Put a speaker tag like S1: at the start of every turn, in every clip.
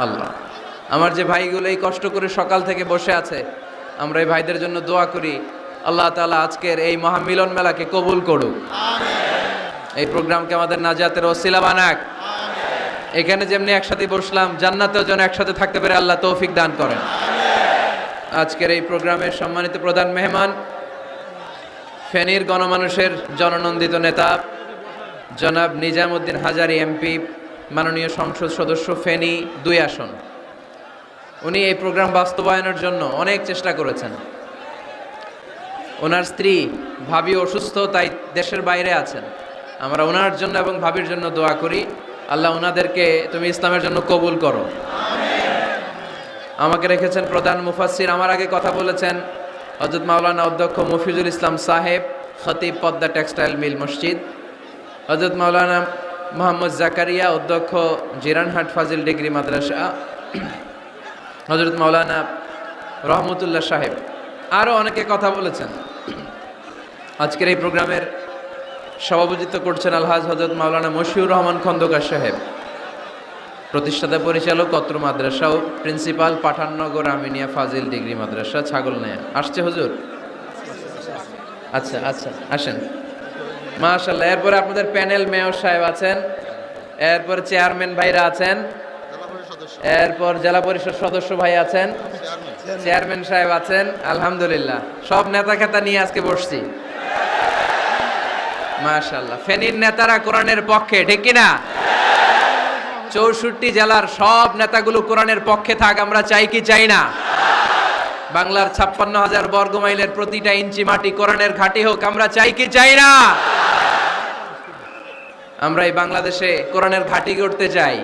S1: আল্লাহ। আমার যে ভাইগুলো এই কষ্ট করে সকাল থেকে বসে আছে, আমরা এই ভাইদের জন্য দোয়া করি, আল্লাহ তাআলা আজকের এই মহামিলন মেলাকে কবুল করুক, এই প্রোগ্রামকে আমাদের নাজাতের ওসিলা বানাক। এখানে যেমনি একসাথে বসলাম, জান্নাতেও যেন একসাথে থাকতে পারে আল্লাহ তৌফিক দান করেন। আজকের এই প্রোগ্রামের সম্মানিত প্রধান মেহমান, ফেনীর গণমানুষের জননন্দিত নেতা জনাব নিজামউদ্দিন হাজারী এমপি, মাননীয় সংসদ সদস্য ফেনী 2 আসন। উনি এই প্রোগ্রাম বাস্তবায়নের জন্য অনেক চেষ্টা করেছেন। ওনার স্ত্রী ভাবি অসুস্থ, তাই দেশের বাইরে আছেন। আমরা ওনার জন্য এবং ভাবির জন্য দোয়া করি, আল্লাহ ওনাদেরকে তুমি ইসলামের জন্য কবুল করো। আমাকে রেখেছেন প্রধান মুফাসসির। আমার আগে কথা বলেছেন হযরত মাওলানা অধ্যক্ষ মফিজুল ইসলাম সাহেব, খতিব পদ্মা টেক্সটাইল মিল মসজিদ, হযরত মাওলানা মোহাম্মদ জাকারিয়া, অধ্যক্ষ জিরানহাট ফাজিল ডিগ্রি মাদ্রাসা, হযরত মাওলানা রহমতুল্লাহ সাহেব, আরও অনেকে কথা বলেছেন। আজকের এই প্রোগ্রামের সভাপতিত্ব করছেন আলহাজ হযরত মাওলানা মশিউর রহমান খন্দকার সাহেব, প্রতিষ্ঠাতা পরিচালক অত্র মাদ্রাসা ও প্রিন্সিপাল পাঠাননগর আমিনিয়া ফাজিল ডিগ্রি মাদ্রাসা ছাগলনাইয়া। আসছে হুজুর? আচ্ছা আচ্ছা, আসেন। মাশাআল্লাহ। এরপরে আপনাদের প্যানেল মেয়র সাহেব আছেন, এরপর চেয়ারম্যান ভাইরা আছেন, এরপর জেলা পরিষদ সদস্য ভাই আছেন, চেয়ারম্যান সাহেব আছেন। আলহামদুলিল্লাহ, সব নেতা খেতা নিয়ে আজকে বসছি। মাশাআল্লাহ। ফেনীর নেতারা কোরআনের পক্ষে, ঠিক কিনা? 64 জেলার সব নেতাগুলো কোরআনের পক্ষে থাক, আমরা চাই কি চাই না? বাংলার 56,000 বর্গ মাইলের প্রতিটা ইঞ্চি মাটি কোরআনের ঘাঁটি হোক, আমরা চাই কি চাই না? আমরা এই বাংলাদেশে কোরআনের ঘাঁটি গড়তে চাই,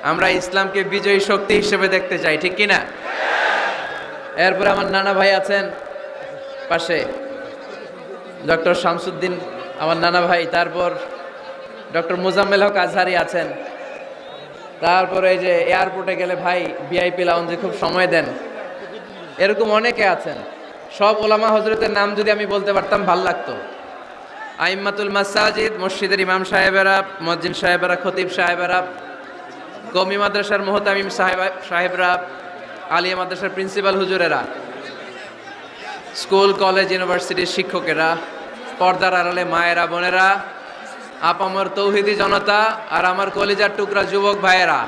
S1: আমরা ইসলামকে বিজয়ী শক্তি হিসেবে দেখতে চাই, ঠিক কিনা? এরপরে আমার নানা ভাই আছেন পাশে, ডক্টর শামসুদ্দিন আমার নানা ভাই, তারপর ডক্টর মোজাম্মেল হক আজহারি আছেন, তারপরে এই যে এয়ারপোর্টে গেলে ভাই ভিআইপি লাউঞ্জে খুব সময় দেন, এরকম অনেকে আছেন। সব ওলামা হজরতের নাম যদি আমি বলতে পারতাম ভাল লাগতো। আইম্মাতুল মাসাজিদ, মসজিদের ইমাম সাহেবেরা, মুয়াজ্জিন সাহেবেরা, খতিব সাহেবেরা, কওমি মাদ্রাসার মুহতামিম সাহেবরা, আলিয়া মাদ্রাসার প্রিন্সিপাল হুজুরেরা, স্কুল কলেজ ইউনিভার্সিটির শিক্ষকেরা, পর্দার আড়ালে মায়েরা বোনেরা, আপামর তৌহিদি জনতা, আর আমার কলিজার টুকরা যুবক ভাইয়েরা,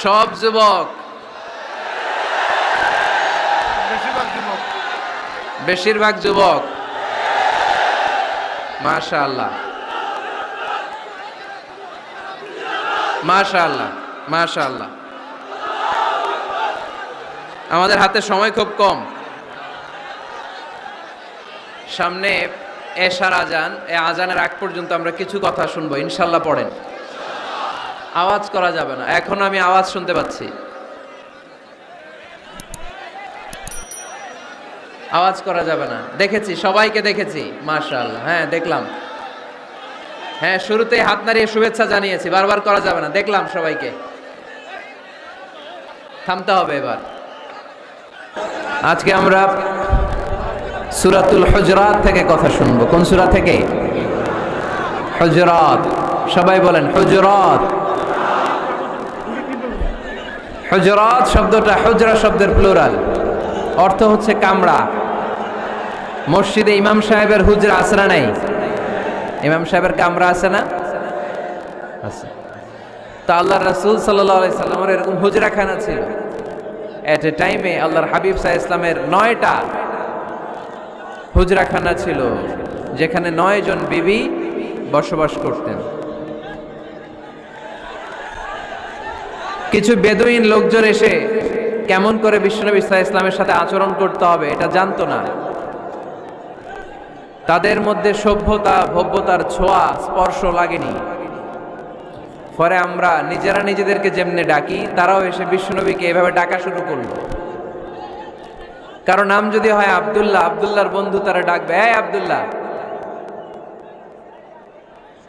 S1: সব যুবক, বেশিরভাগ যুবক। মাশাআল্লাহ মাশাআল্লাহ মাশাআল্লাহ। আমাদের হাতে সময় খুব কম, সামনে এশার আজান, এই আজানের আগ পর্যন্ত আমরা কিছু কথা শুনবো ইনশাল্লাহ। পড়েন, আওয়াজ করা যাবে না, এখন আমি আওয়াজ শুনতে পাচ্ছি, আওয়াজ করা যাবে না। দেখেছি, সবাইকে দেখেছি, মাশাআল্লাহ। হ্যাঁ দেখলাম, হ্যাঁ শুরুতেই হাত নাড়িয়ে শুভেচ্ছা জানিয়েছি, বারবার করা যাবে না, দেখলাম সবাইকে। থামতে হবে এবার। আজকে আমরা সূরাতুল হুজরাত থেকে কথা শুনবো। কোন সূরা থেকে? হুজরাত। সবাই বলেন হুজরাত। হুজরাত শব্দটা হুজরা শব্দের প্লুরাল, অর্থ হচ্ছে কামরা। মসজিদে ইমাম সাহেবের হুজরা আছে না নাই? ইমাম সাহেবের কামরা আছে না? আছে। তা আল্লাহর রাসূল সাল্লাল্লাহু আলাইহি সাল্লামের এরকম হুজরাখানা ছিল। এট এ টাইমে আল্লাহর হাবিব সাল্লাল্লাহু আলাইহি ইসলামের 9টা হুজরাখানা ছিল, যেখানে 9 জন বিবি বসবাস করতেন। কিছু বেদুইন লোকজন এসে কেমন করে বিশ্বনবী সাল্লাল্লাহু আলাইহি ইসলামের সাথে আচরণ করতে হবে এটা জানতো না। তাদের মধ্যে সভ্যতা ভব্যতার ছোঁয়া স্পর্শ লাগেনি। পরে আমরা নিজেরা নিজেদেরকে যেমনে ডাকি, তারাও এসে বিশ্বনবীকে এভাবে ডাকা শুরু করলো। কারো নাম যদি হয় আব্দুল্লাহ, আব্দুল্লাহর বন্ধু তারা ডাকবে এই আব্দুল্লাহ।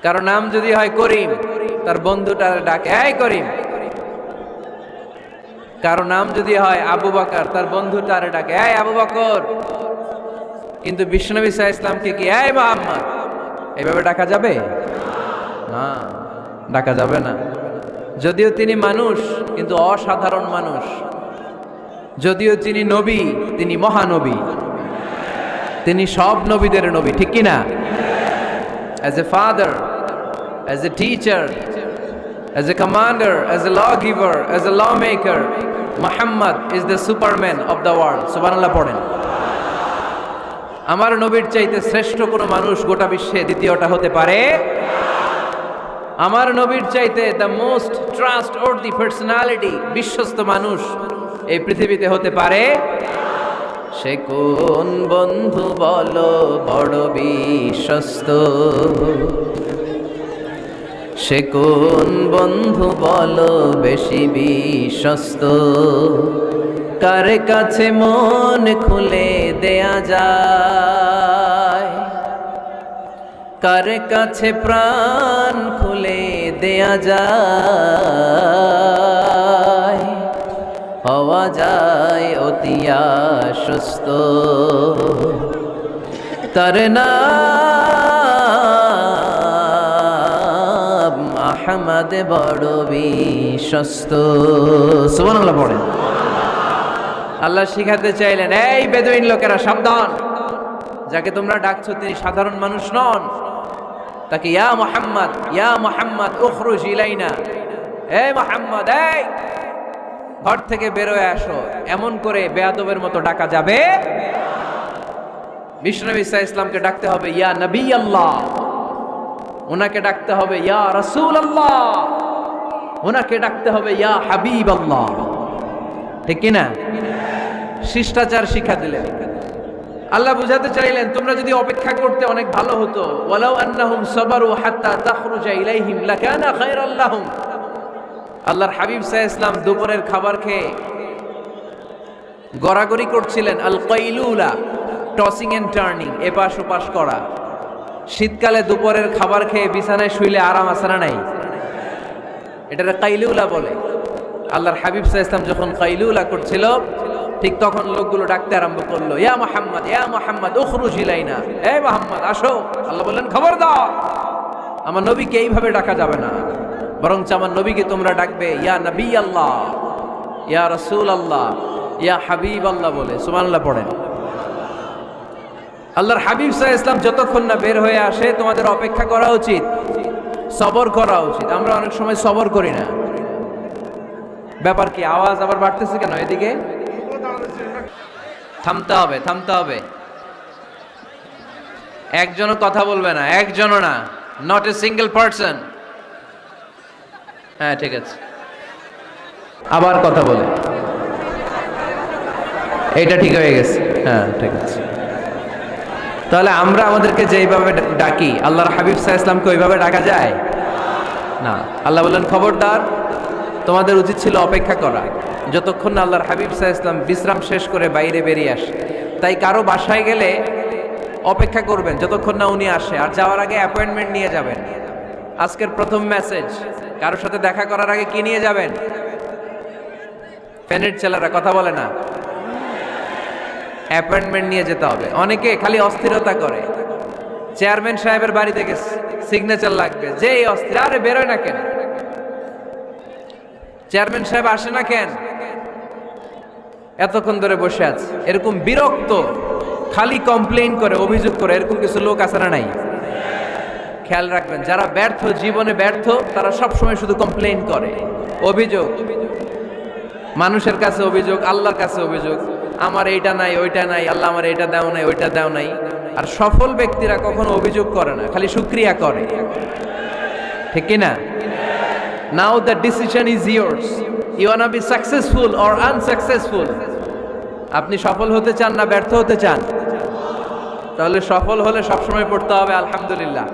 S1: কারো নাম যদি হয় করিম, তার বন্ধু তারা ডাকে এই করিম। কারো নাম যদি হয় আবু বকর, তার বন্ধু তারা ডাকে এই আবু বকর। কিন্তু বিশ্বনবী সাল্লাল্লাহু আলাইহি ওয়াসাল্লামকে কি এই মুহাম্মদ এভাবে ডাকা যাবে না? ডাকা যাবে না। যদিও তিনি মানুষ, কিন্তু অসাধারণ মানুষ। যদিও তিনি নবী, তিনি মহানবী, তিনি সব নবীদের নবী, ঠিক কি না? As a father, as a teacher, as a commander, as a lawgiver, as a lawmaker, Muhammad is the superman of the world. সুবহানাল্লাহ পড়েন। আমার নবীর চাইতে শ্রেষ্ঠ কোনো মানুষ গোটা বিশ্বে দ্বিতীয়টা হতে পারে? আমার নবীর চাইতে দ্য মোস্ট ট্রাস্টওয়ার্দি পার্সোনালিটি, বিশ্বস্ত মানুষ এই পৃথিবীতে হতে পারে? সে কোন বন্ধু বলো বড় বিশ্বস্ত, সে কোন বন্ধু বলো বেশি বিশ্বস্ত, কার কাছে মন খুলে দেয়া যায়, কার কাছে প্রাণ খুলে দেয়া যায়, হওয়া যায় অতি আশ্বস্ত, তার নাম আহমদ বড় বিশ্বস্ত। সুবহানাল্লাহ পড়েন। আল্লাহ শিখাতে চাইলেন, এই বেদুইন লোকেরা সাবধান, যাকে তোমরা ডাকছো তিনি সাধারণ মানুষ নন। তাকে ইয়া মুহাম্মদ উখরুজ ইলাইনা, এই মুহাম্মদ, এই ঘর থেকে বেরোয় আসো, এমন করে বেয়াদবের মতো ডাকা যাবে? বিষ্ণু ঈসা ইসলামকে ডাকতে হবে ইয়া নবী আল্লাহ, ওনাকে ডাকতে হবে ইয়া রাসূল আল্লাহ, ওনাকে ডাকতে হবে ইয়া হাবিব আল্লাহ, ঠিক কিনা? শিষ্টাচার শিক্ষা দিলেন। আল্লাহ বুঝাতে চাইলেন, তোমরা যদি অপেক্ষা করতে অনেক ভালো হতো। ওয়ালাউ আন্নাহুম সাবারু হাত্তা তাখরুজা ইলাইহিম লাকানা খায়রাল লাহুম। আল্লাহর হাবিব সাল্লাল্লাহু আলাইহি ওয়াসাল্লাম দুপুরের খাবার খেয়ে গড়াগড়ি করছিলেন। আল কাইলুলা, টসিং এন্ড টার্নিং, এপাশ ওপাশ করা। শীতকালে দুপুরের খাবার খেয়ে বিছানায় শুইলে আরাম আছে না নাই? এটারে কাইলুলা বলে। আল্লাহর হাবিব সাল্লাল্লাহু আলাইহি ওয়াসাল্লাম যখন কাইলুলা করছিল, ঠিক তখন লোকগুলো ডাকতে আরম্ভ করলো, ইয়া মুহাম্মদ উখরুজ ইলাইনা, এই মুহাম্মদ আসো। আল্লাহ বললেন, খবরদার, আমার নবীকে এইভাবে ডাকা যাবে না, বরং আমার নবীকে তোমরা ডাকবে ইয়া নবী আল্লাহ, ইয়া রাসূল আল্লাহ, ইয়া হাবিব আল্লাহ বলে। সুবহানাল্লাহ পড়েন। আল্লাহর হাবিব সাল্লাল্লাহু আলাইহি ওয়াসাল্লাম যতক্ষণ না বের হয়ে আসে তোমাদের অপেক্ষা করা উচিত, সবর করা উচিত। আমরা অনেক সময় সবর করি না। ব্যাপার কি? আওয়াজ আবার বাড়তেছে কেন এদিকে? থামতে হবে, থামতে হবে। একজনও কথা বলবে না, একজনও না, নট এ সিঙ্গেল পারসন। হ্যাঁ ঠিক আছে, আবার কথা বলে, এইটা ঠিক হয়ে গেছে। হ্যাঁ ঠিক আছে। তাহলে আমরা আমাদেরকে যেইভাবে ডাকি, আল্লাহর হাবিব সাল্লাল্লাহু আলাইহি ওয়াসাল্লামকে ওইভাবে ডাকা যায় না। আল্লাহ বললেন, খবরদার, তোমাদের উচিত ছিল অপেক্ষা করা, যতক্ষণ না আল্লাহর হাবিব সাল্লাল্লাহু আলাইহি ওয়াসাল্লাম বিশ্রাম শেষ করে বাইরে বেরিয়ে আসে। তাই কারো বাসায় গেলে অপেক্ষা করবেন যতক্ষণ না উনি আসে, আর যাওয়ার আগে অ্যাপয়েন্টমেন্ট নিয়ে যাবেন। আজকের প্রথম মেসেজ, কারোর সাথে দেখা করার আগে কি নিয়ে যাবেন? ফ্যানের ছেলেরা কথা বলে না, অ্যাপয়েন্টমেন্ট নিয়ে যেতে হবে। অনেকে খালি অস্থিরতা করে, চেয়ারম্যান সাহেবের বাড়িতে গেছে, সিগনেচার লাগবে, যেই অস্থির, আরে বেরোয় না কেন? চেয়ারম্যান সাহেব আসে না কেন? এতক্ষণ ধরে বসে আছে। এরকম বিরক্ত, খালি কমপ্লেইন করে, অভিযোগ করে, এরকম কিছু লোক আছে না নাই? খেয়াল রাখবেন, যারা ব্যর্থ, জীবনে ব্যর্থ, তারা সবসময় শুধু কমপ্লেইন করে, অভিযোগ, মানুষের কাছে অভিযোগ, আল্লাহর কাছে অভিযোগ, আমার এইটা নাই, ওইটা নাই, আল্লাহ আমার এইটা দাও নাই, ওইটা দাও নাই। আর সফল ব্যক্তিরা কখনো অভিযোগ করে না, খালি শুকরিয়া করে, ঠিক কিনা? Now the decision is yours. You wanna be successful or unsuccessful? আপনি সফল হতে চান না ব্যর্থ হতে চান? তাহলে সফল হলে সবসময় পড়তে হবে আলহামদুলিল্লাহ।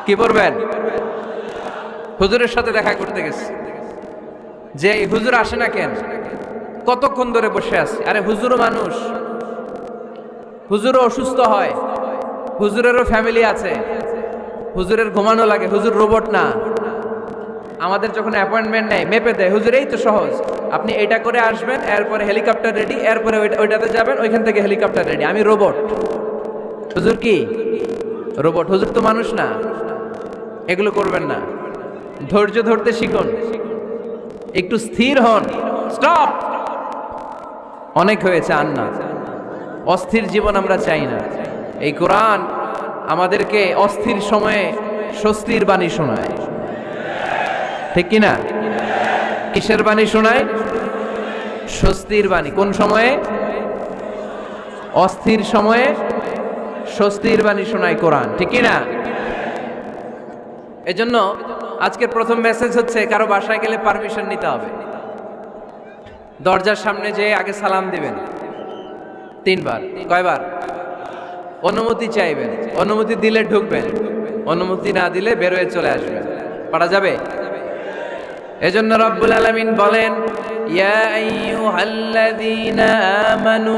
S1: কি পড়বেন? হুজুরের সাথে দেখা করতে গেছে, যে হুজুর আসে না কেন, কতক্ষণ ধরে বসে আছে। আরে হুজুরও মানুষ, হুজুরও অসুস্থ হয়, হুজুরেরও ফ্যামিলি আছে, হুজুরের ঘুমানো লাগে, হুজুর রোবট না। আমাদের যখন অ্যাপয়েন্টমেন্ট নেয়, মেপে দেয়, হুজুর এই তো সহজ, আপনি এটা করে আসবেন, এরপরে হেলিকপ্টার রেডি, এরপরে ওইটাতে যাবেন, ওইখান থেকে হেলিকপ্টার রেডি। আমি রোবট, হুজুর কি রোবট? হুজুর তো মানুষ না। এগুলো করবেন না। ধৈর্য ধরতে শিখুন, একটু স্থির হন। স্টপ, অনেক হয়েছে, আর না। অস্থির জীবন আমরা চাই না। এই কোরআন আমাদেরকে অস্থির সময়ে স্বস্তির বাণী শোনায়, ঠিক কিনা? কিসের বাণী শোনায়? স্বস্তির বাণী। কোন সময়ে? অস্থির সময়ে স্বস্তির বাণী শোনায় কোরআন, ঠিক কিনা? এজন্য আজকের প্রথম মেসেজ হচ্ছে, কারো বাসায় গেলে পারমিশন নিতে হবে। দরজার সামনে যেয়ে আগে সালাম দিবেন 3 বার। কয়বার? অনুমতি চাইবেন, অনুমতি দিলে ঢুকবেন, অনুমতি না দিলে বের হয়ে চলে আসবেন। পারা যাবে? এজন্য রব্বুল আলামিন বলেন, ইয়া আইয়ুহাল্লাযীনা আমানু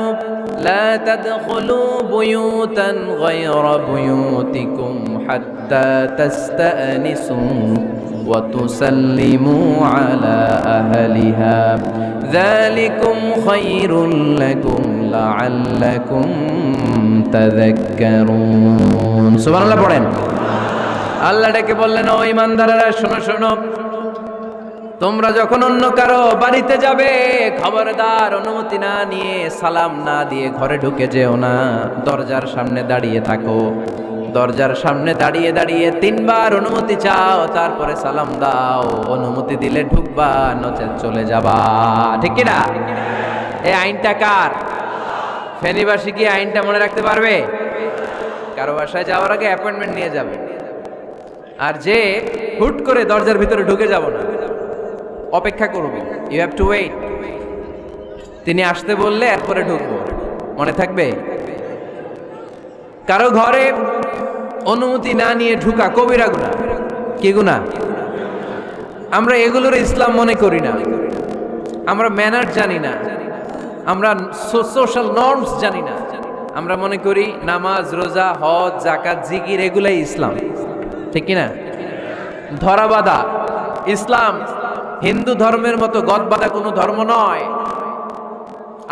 S1: লা তাদখুলু বুয়ুতান গায়রা বুয়ুতিকুম হাত্তা তাস্তানিসু ওয়া তুসাল্লিমু আলা আহলিহা যালিকুম খায়রুল লাকুম লাআল্লাকুম তাযাক্কারুন। সুবহানাল্লাহ পড়েন। আল্লাহ ডেকে বললেন, ও ঈমানদারেরা শোনো শোনো, তোমরা যখন অন্য কারো বাড়িতে যাবে, খবরদার অনুমতি না নিয়ে, সালাম না দিয়ে ঘরে ঢুকে যেও না। দরজার সামনে দাঁড়িয়ে থাকো, দরজার সামনে দাঁড়িয়ে দাঁড়িয়ে 3 বার অনুমতি চাও, তারপরে সালাম দাও। অনুমতি দিলে ঢুকবা, নচেত চলে যাবা, ঠিক কিনা? এই আইনটা কার? ফেনীবাসী কি আইনটা মনে রাখতে পারবে? কারো বাসায় যাওয়ার আগে অ্যাপয়েন্টমেন্ট নিয়ে যাবে, আর যে হুট করে দরজার ভিতরে ঢুকে যাব না, অপেক্ষা করবে। You have to wait. তিনি আসতে বললে এরপরে ঢুকবো, মনে থাকবে? কারো ঘরে অনুমতি না নিয়ে ঢুকা কবিরা গুনাহ। কি গুনাহ? আমরা এগুলোর ইসলাম মনে করি না, আমরা ম্যানার জানি না, আমরা সোশ্যাল নর্মস জানি না। আমরা মনে করি নামাজ, রোজা, হজ, যাকাত, জিকির এগুলাই ইসলাম, ঠিক কিনা? ধরাবাঁধা ইসলাম হিন্দু ধর্মের মতো গদবাঁধা কোনো ধর্ম নয়।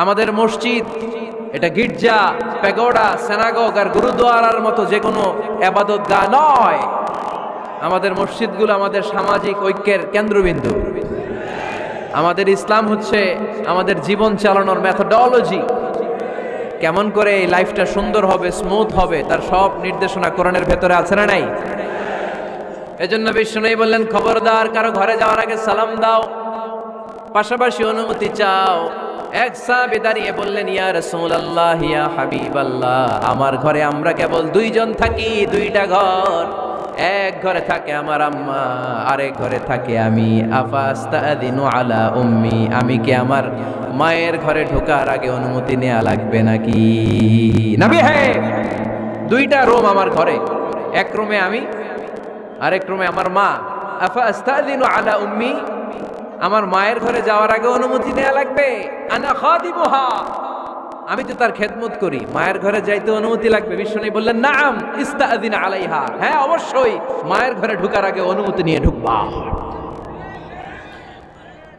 S1: আমাদের মসজিদ এটা গির্জা, প্যাগোডা, সিনাগগ আর গুরুদ্বারার মতো যে কোনো ইবাদতগাহ নয়। আমাদের মসজিদগুলো আমাদের সামাজিক ঐক্যের কেন্দ্রবিন্দু। আমাদের ইসলাম হচ্ছে আমাদের জীবন চালানোর মেথোডোলজি। কেমন করে এই লাইফটা সুন্দর হবে, স্মুথ হবে, তার সব নির্দেশনা কোরআনের ভেতরে আছে না নাই? এজন্য বিষ্ণু বললেন, খবরদার কারো ঘরে যাওয়ার আগে সালাম দাও, পাশাপাশি অনুমতি চাও। এক সাহাবী দাঁড়িয়ে বললেন, ইয়া রাসূলুল্লাহ, ইয়া হাবিবাল্লাহ, আমার ঘরে আমরা কেবল 2 জন থাকি, 2টা ঘর। এক ঘরে থাকে আমার আম্মা, আরেক ঘরে থাকে আমি। আফাস্তাদিনু আলা উম্মি, আমি কি আমার মায়ের ঘরে ঢোকার আগে অনুমতি নেওয়া লাগবে নাকি? নবী হে, 2টা রুম আমার ঘরে, এক রুমে আমি, আরেক রুমে আমার মা। আফাস্তাদিনু আলা উম্মি, আমার মায়ের ঘরে যাওয়ার আগে অনুমতি নেওয়া লাগবে? আনা খাদিমুহা, আমি তো তার খেদমত করি, মায়ের ঘরে যাইতে অনুমতি লাগবে? বিষ্ণু বললেন, নাম ইস্তাদিন আলাইহা, হ্যাঁ অবশ্যই মায়ের ঘরে ঢোকার আগে অনুমতি নিয়ে ঢুকবা।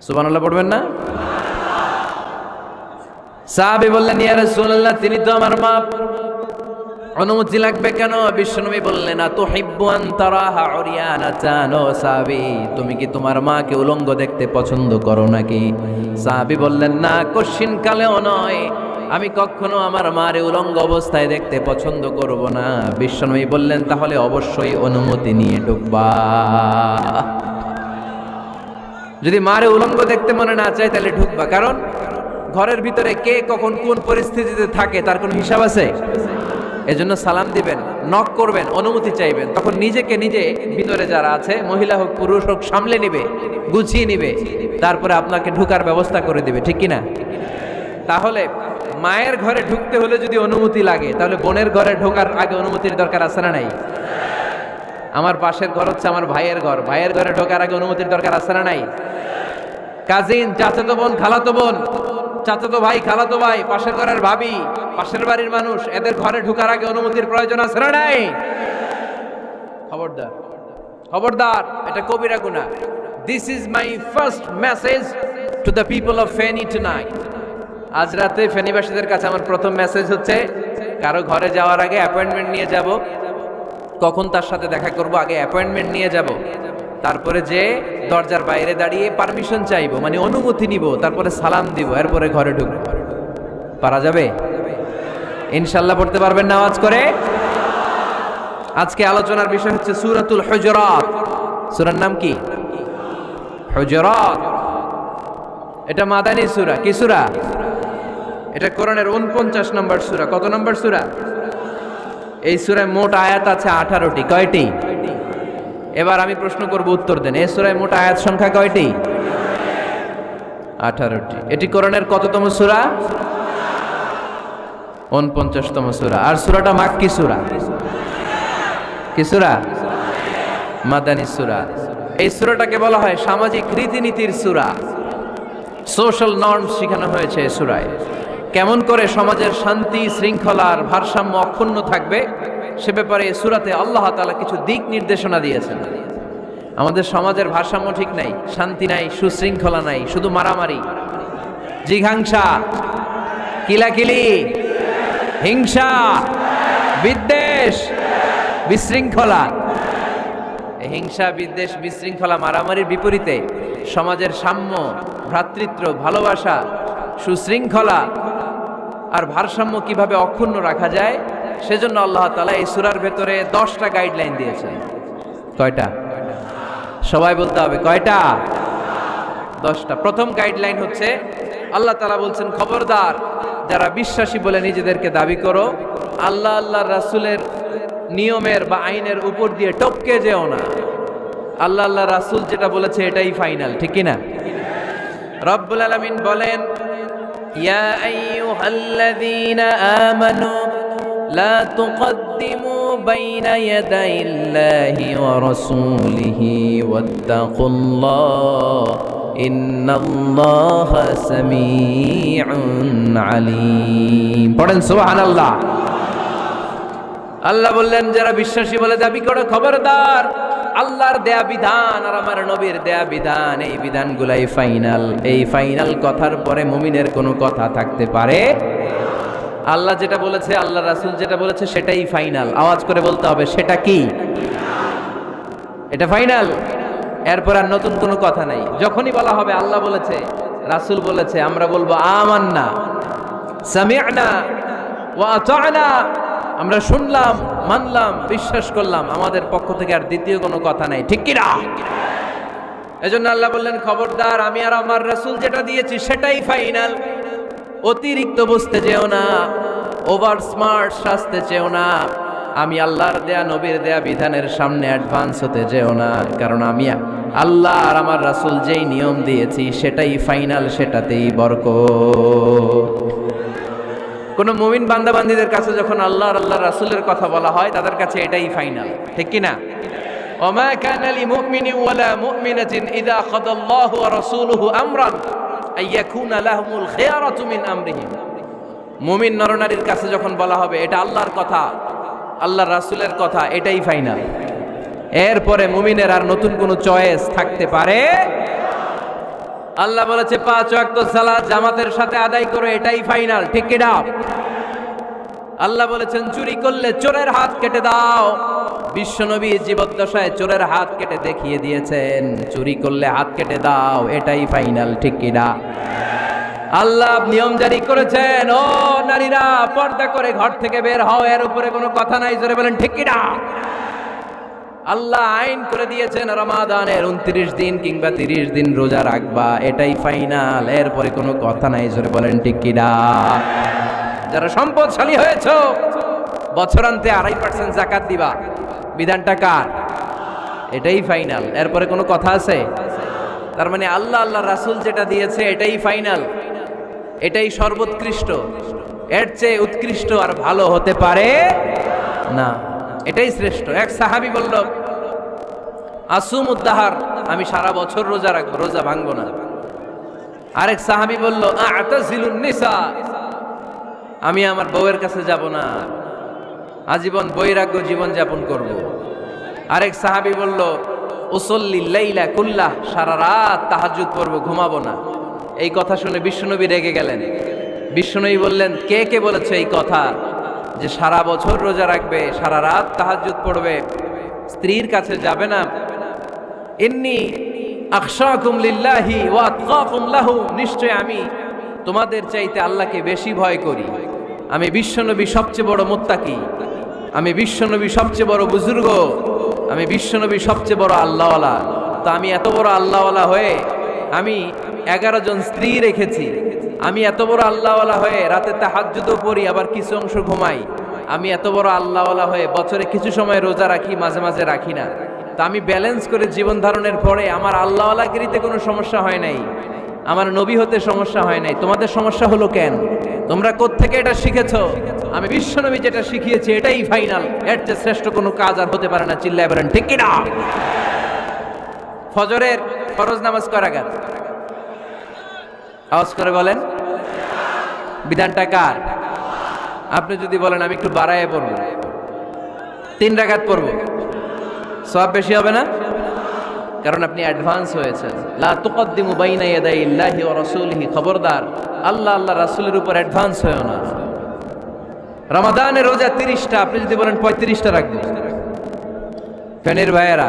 S1: সুবহানাল্লাহ পড়বেন না? সাহাবী বললেন, ইয়া রাসূলুল্লাহ, তিনি তো আমার মা, অনুমতি লাগবে কেন? বিশ্বনবী বললেন, আতুহিব্বু আন তারাহা উরিয়ানাতান, ও সাহাবী, তুমি কি তোমার মাকে উলঙ্গ দেখতে পছন্দ করো নাকি? সাহাবী বললেন, না, কশিন কালেও নয়, আমি কখনো আমার মারে উলঙ্গ অবস্থায় দেখতে পছন্দ করব না। বিশ্বনবী বললেন, তাহলে অবশ্যই অনুমতি নিয়ে ঢুকবা। যদি মারে উলঙ্গ দেখতে মনে না চায় তাহলে ঢুকবা, কারণ ঘরের ভিতরে কে কখন কোন পরিস্থিতিতে থাকে তার কোনো হিসাব আছে? এজন্য সালাম দিবেন, নক করবেন, অনুমতি চাইবেন, তখন নিজেকে নিজে ভিতরে যারা আছে, মহিলা হোক পুরুষ হোক, সামলে নিবে, গুছিয়ে নিবে, তারপরে আপনাকে ঢুকার ব্যবস্থা করে দিবে, ঠিক কিনা? তাহলে মায়ের ঘরে ঢুকতে হলে যদি অনুমতি লাগে, তাহলে বোনের ঘরে ঢোকার আগে অনুমতির দরকার আছে না নাই? আমার পাশের ঘর হচ্ছে আমার ভাইয়ের ঘর, ভাইয়ের ঘরে ঢোকার আগে অনুমতির দরকার আছে না নাই? কাজিন, চাচাতো বোন, খালাতো বোন, চাচাতো ভাই, খালাতো ভাই, পাশের ঘরের ভাবি, পাশের বাড়ির মানুষ, এদের ঘরে ঢোকার আগে অনুমতির প্রয়োজন আছে না নাই? খবরদার, খবরদার, এটা কবিরা গুনাহ। This is my first message to the people of Feni tonight. আজ রাতে ফেনীবাসীদের কাছে আমার প্রথম মেসেজ হচ্ছে, কারো ঘরে যাওয়ার আগে অ্যাপয়েন্টমেন্ট নিয়ে যাব, কখন তার সাথে দেখা করব, আগে অ্যাপয়েন্টমেন্ট নিয়ে যাব, তারপরে যে দরজার বাইরে দাঁড়িয়ে পারমিশন চাইবো, মানে অনুমতি নিব, তারপরে সালাম দিব, এরপরে ঘরে ঢুকবো। পারা যাবে? ইনশাল্লাহ পড়তে পারবেন না আওয়াজ করে? আজকে আলোচনার বিষয় হচ্ছে সূরাতুল হুজুরাত। সূরার নাম কি? হুজুরাত। এটা মাদানী সূরা। কি সূরা? এটা কোরআনের 49 নম্বর সূরা। কত নম্বর সূরা? এই সূরায় মোট আয়াত আছে 18টি। কয়টি? এবার আমি প্রশ্ন করব, উত্তর দেন। এই সূরায় মোট আয়াত সংখ্যা কয়টি? 18টি। এটি কোরআনের কততম সূরা? 49তম সূরা। আর সূরাটা মাক্কি সূরা। কি সূরা? মাদানী সূরা। এই সূরাটাকে বলা হয় সামাজিক রীতিনীতির সূরা। সোশ্যাল নর্মস শেখানো হয়েছে এই সূরায়। কেমন করে সমাজের শান্তি শৃঙ্খলার ভারসাম্য অক্ষুণ্ণ থাকবে সে ব্যাপারে এই সূরাতে আল্লাহ তাআলা কিছু দিক নির্দেশনা দিয়েছেন। আমাদের সমাজের ভারসাম্য ঠিক নাই, শান্তি নাই, সুশৃঙ্খলা নাই, শুধু মারামারি, জিঘাংসা, কিলাকিলি, হিংসা, বিদ্বেষ, বিশৃঙ্খলা। হিংসা, বিদ্বেষ, বিশৃঙ্খলা, মারামারির বিপরীতে সমাজের সাম্য, ভ্রাতৃত্ব, ভালোবাসা, সুশৃঙ্খলা আর ভারসাম্য কিভাবে অক্ষুণ্ণ রাখা যায় সেজন্য আল্লাহ তাআলা এই সূরার ভেতরে 10টা গাইডলাইন দিয়েছেন। কয়টা? সবাই বলতে হবে কয়টা? 10টা। প্রথম গাইডলাইন হচ্ছে আল্লাহ তাআলা বলছেন, খবরদার যারা বিশ্বাসী বলে নিজেদেরকে দাবি করো, আল্লাহ আল্লাহর রাসূলের নিয়মের বা আইনের উপর দিয়ে টপকে যেও না। আল্লাহ আল্লাহ রাসূল যেটা বলেছে এটাই ফাইনাল, ঠিক কি না? রব্বুল আলামিন বলেন, ইয়া আইয়ুহাল্লাযীনা আমানু লা তুকদ্দিমু বাইনা ইয়াদাইল্লাহি ওয়া রাসূলিহি ওয়াত্তাকুল্লাহ ইন্নাল্লাহা সামিউন আলীম। পড়েন সুবহানাল্লাহ। আল্লাহ বললেন, যারা বিশ্বাসী বলে দাবি করো, খবরদার আল্লাহর দেয়া বিধান আর আমার নবীর দেয়া বিধান, এই বিধানগুলাই ফাইনাল। এই ফাইনাল কথার পরে মুমিনের কোনো কথা থাকতে পারে? আল্লাহ যেটা বলেছে, আল্লাহ রাসূল যেটা বলেছে সেটাই ফাইনাল। আওয়াজ করে বলতে হবে, সেটা কি? এটা ফাইনাল। এরপর আর নতুন কোনো কথা নাই। যখনই বলা হবে আল্লাহ বলেছে, রাসূল বলেছে, আমরা বলবো আমান্না, সামি'না ওয়া আতা'না, আমরা শুনলাম, মানলাম, বিশ্বাস করলাম, আমাদের পক্ষ থেকে আর দ্বিতীয় কোনো কথা নাই, ঠিক কি না? এজন্য আল্লাহ বললেন, খবরদার আমি আর আমার রাসূল যেটা দিয়েছি সেটাই ফাইনাল। অতিরিক্ত বুঝতে যেও না, ওভার স্মার্ট সাজতে চেও না, আমি আল্লাহর দেয়া নবীর দেয়া বিধানের সামনে অ্যাডভান্স হতে যেও না, কারণ আমি আল্লাহ আর আমার রাসূল যেই নিয়ম দিয়েছি সেটাই ফাইনাল, সেটাতেই বরকত। কোন মুমিন বান্দাবান্দীদের কাছে যখন আল্লাহর আল্লাহর রাসূলের কথা বলা হয় তাদের কাছে এটাই ফাইনাল, ঠিক কি না? ওমা কানা লিমুমিনিন ওয়ালা মুমিনাতিন ইযা খাদাল্লাহু ওয়া রাসূলুহু আমরান আইয়াকুনা লাহুমুল খিয়ারাতু মিন আমরিহিম। মুমিন নরনারীর কাছে যখন বলা হবে এটা আল্লাহর কথা, আল্লাহর রাসূলের কথা, এটাই ফাইনাল। এরপরে মুমিনের আর নতুন কোনো চয়েস থাকতে পারে? আল্লাহ বলেছে 5 ওয়াক্ত সালাত জামাতের সাথে আদায় করো, এটাই ফাইনাল, ঠিক কি না? আল্লাহ বলেছেন চুরি করলে চোরের হাত কেটে দাও। বিশ্বনবী জীবদ্দশায় চোরের হাত কেটে দেখিয়ে দিয়েছেন, চুরি করলে হাত কেটে দাও, এটাই ফাইনাল, ঠিক কি না? আল্লাহ নিয়ম জারি করেছেন, ও নারীরা পর্দা করে ঘর থেকে বের হও, এর উপরে কোনো কথা নাই, জোরে বলেন ঠিক কি না? আল্লাহ আইন করে দিয়েছেন রমাদানের 29 দিন কিংবা 30 দিন রোজা রাখবা, এটাই ফাইনাল, এরপরে কোনো কথা নাই, জোরে বলেন ঠিক কি না? যারা সম্পদশালী হয়েছো বছরান্তে 2.5% যাকাত দিবা, বিধানটা কার? এটাই ফাইনাল, এরপরে কোনো কথা আছে? তার মানে আল্লাহ আল্লাহ রাসূল যেটা দিয়েছে এটাই ফাইনাল, এটাই সর্বোৎকৃষ্ট, এর চেয়ে উৎকৃষ্ট আর ভালো হতে পারে না, এটাই শ্রেষ্ঠ। এক সাহাবী বলল, আসুমুদ্দাহার, আমি সারা বছর রোজা রাখবো, রোজা ভাঙবো না। আরেক সাহাবী বলল, আ'তাজিলুন নিসা, আমি আমার বউয়ের কাছে যাব না, আজীবন বৈরাগ্য জীবন যাপন করব। আরেক সাহাবী বলল, উসল্লি লাইলা কুল্লাহ, সারা রাত তাহাজ্জুদ পড়ব, ঘুমাবো না। এই কথা শুনে বিশ্বনবী রেগে গেলেন। বিশ্বনবী বললেন, কে কে বলেছে এই কথা? যে সারা বছর রোজা রাখবে, সারা রাত তাহাজ্জুদ পড়বে, স্ত্রীর কাছে যাবে না। ইন্নী আখশাকুম লিল্লাহি ওয়া আতকাকুম লাহু, নিশ্চয় আমি তোমাদের চাইতে আল্লাহকে বেশি ভয় করি। আমি বিশ্বনবী সবচেয়ে বড় মুত্তাকি, আমি বিশ্বনবী সবচেয়ে বড় বুজুর্গ, আমি বিশ্বনবী সবচেয়ে বড় আল্লাহওয়ালা। তো আমি এত বড় আল্লাহওয়ালা হয়ে আমি 11 জন স্ত্রী রেখেছি, আমি এত বড় আল্লাহওয়ালা হয়ে রাতে তাহাজ্জুদও পড়ি, আবার কিছু অংশ ঘুমাই। আমি এত বড় আল্লাহওয়ালা হয়ে বছরে কিছু সময় রোজা রাখি, মাঝে মাঝে রাখি না। তা আমি ব্যালেন্স করে জীবন ধারণের পরে আমার আল্লাহওয়ালাগিরিতে কোনো সমস্যা হয় নাই, আমার নবী হতে সমস্যা হয় নাই। তোমাদের সমস্যা হলো কেন? তোমরা কোত্থেকে এটা শিখেছো? আমি বিশ্বনবী যেটা শিখিয়েছি এটাই ফাইনাল, এর চেয়ে শ্রেষ্ঠ কোনো কাজ আর হতে পারে না। চিল্লায় বলেন ঠিক কি না? ফজরের ফরজ নামাজ কয় রাকাত? আওয়াজ করে বলেন। বিধানটা কার? আপনি যদি বলেন আমি একটু বাড়ায় পড়বো, 3 রাকাত পড়বো, সওয়াব বেশি হবে না? কারণ আপনি অ্যাডভান্স হয়েছেন। লা তুকদ্দিমু বাইনা ইয়াদাইল্লাহি ওয়া রাসূলিহি, খবরদার আল্লাহ আল্লাহ রাসূলের উপর অ্যাডভান্স হয়ো না। রমাদানের রোজা 30টা, আপনি যদি বলেন 35টা রাখবো, ফেনের ভাইয়েরা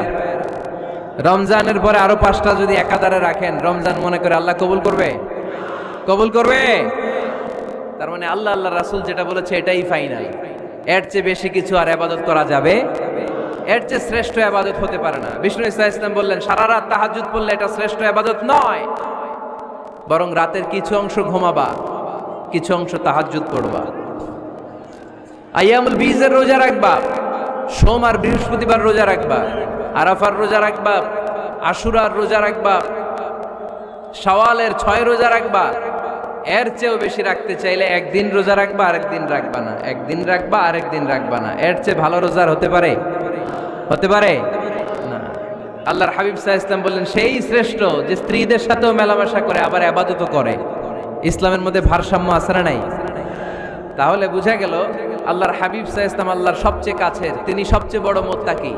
S1: রমজানের পরে আরো 5টা যদি একাধারে রাখেন, রমজান মনে করে আল্লাহ কবুল করবে? কবুল করবে। তার মানে আল্লাহ আল্লাহ রাসূল যেটা বলেছে এটাই ফাইনাল, এর চেয়ে বেশি কিছু আর ইবাদত করা যাবে, এর চেয়ে শ্রেষ্ঠ ইবাদত হতে পারে না। বিষ্ণু ইসলাম বললেন সারা রাত তাহাজ্জুদ পড়লে এটা শ্রেষ্ঠ ইবাদত নয়, বরং রাতের কিছু অংশ ঘুমাবা, কিছু অংশ তাহাজ্জুদ পড়বা। আইয়ামুল বীজের রোজা রাখবা, সোম আর বৃহস্পতিবার রোজা রাখবা, আরাফার রোজা রাখবা, আশুরার রোজা রাখবা, শাওয়ালের 6 রোজা রাখবা। এর চেয়েও বেশি রাখতে চাইলে একদিন রোজা রাখবা, আরেকদিন রাখবা না, একদিন রাখবা, আরেকদিন রাখবা না। এর চেয়ে ভালো রোজার হতে পারে? হতে পারে না। আল্লাহর হাবিব সাল্লাল্লাহু আলাইহি ওয়াসাল্লাম বললেন সেই শ্রেষ্ঠ যে স্ত্রীদের সাথেও মেলামেশা করে আবার ইবাদতও করে। ইসলামের মধ্যে ভারসাম্য আছে না নাই? তাহলে বোঝা গেল আল্লাহর হাবিব সাল্লাল্লাহু আলাইহি ওয়াসাল্লাম আল্লাহর সবচেয়ে কাছের, তিনি সবচেয়ে বড় মুত্তাকি।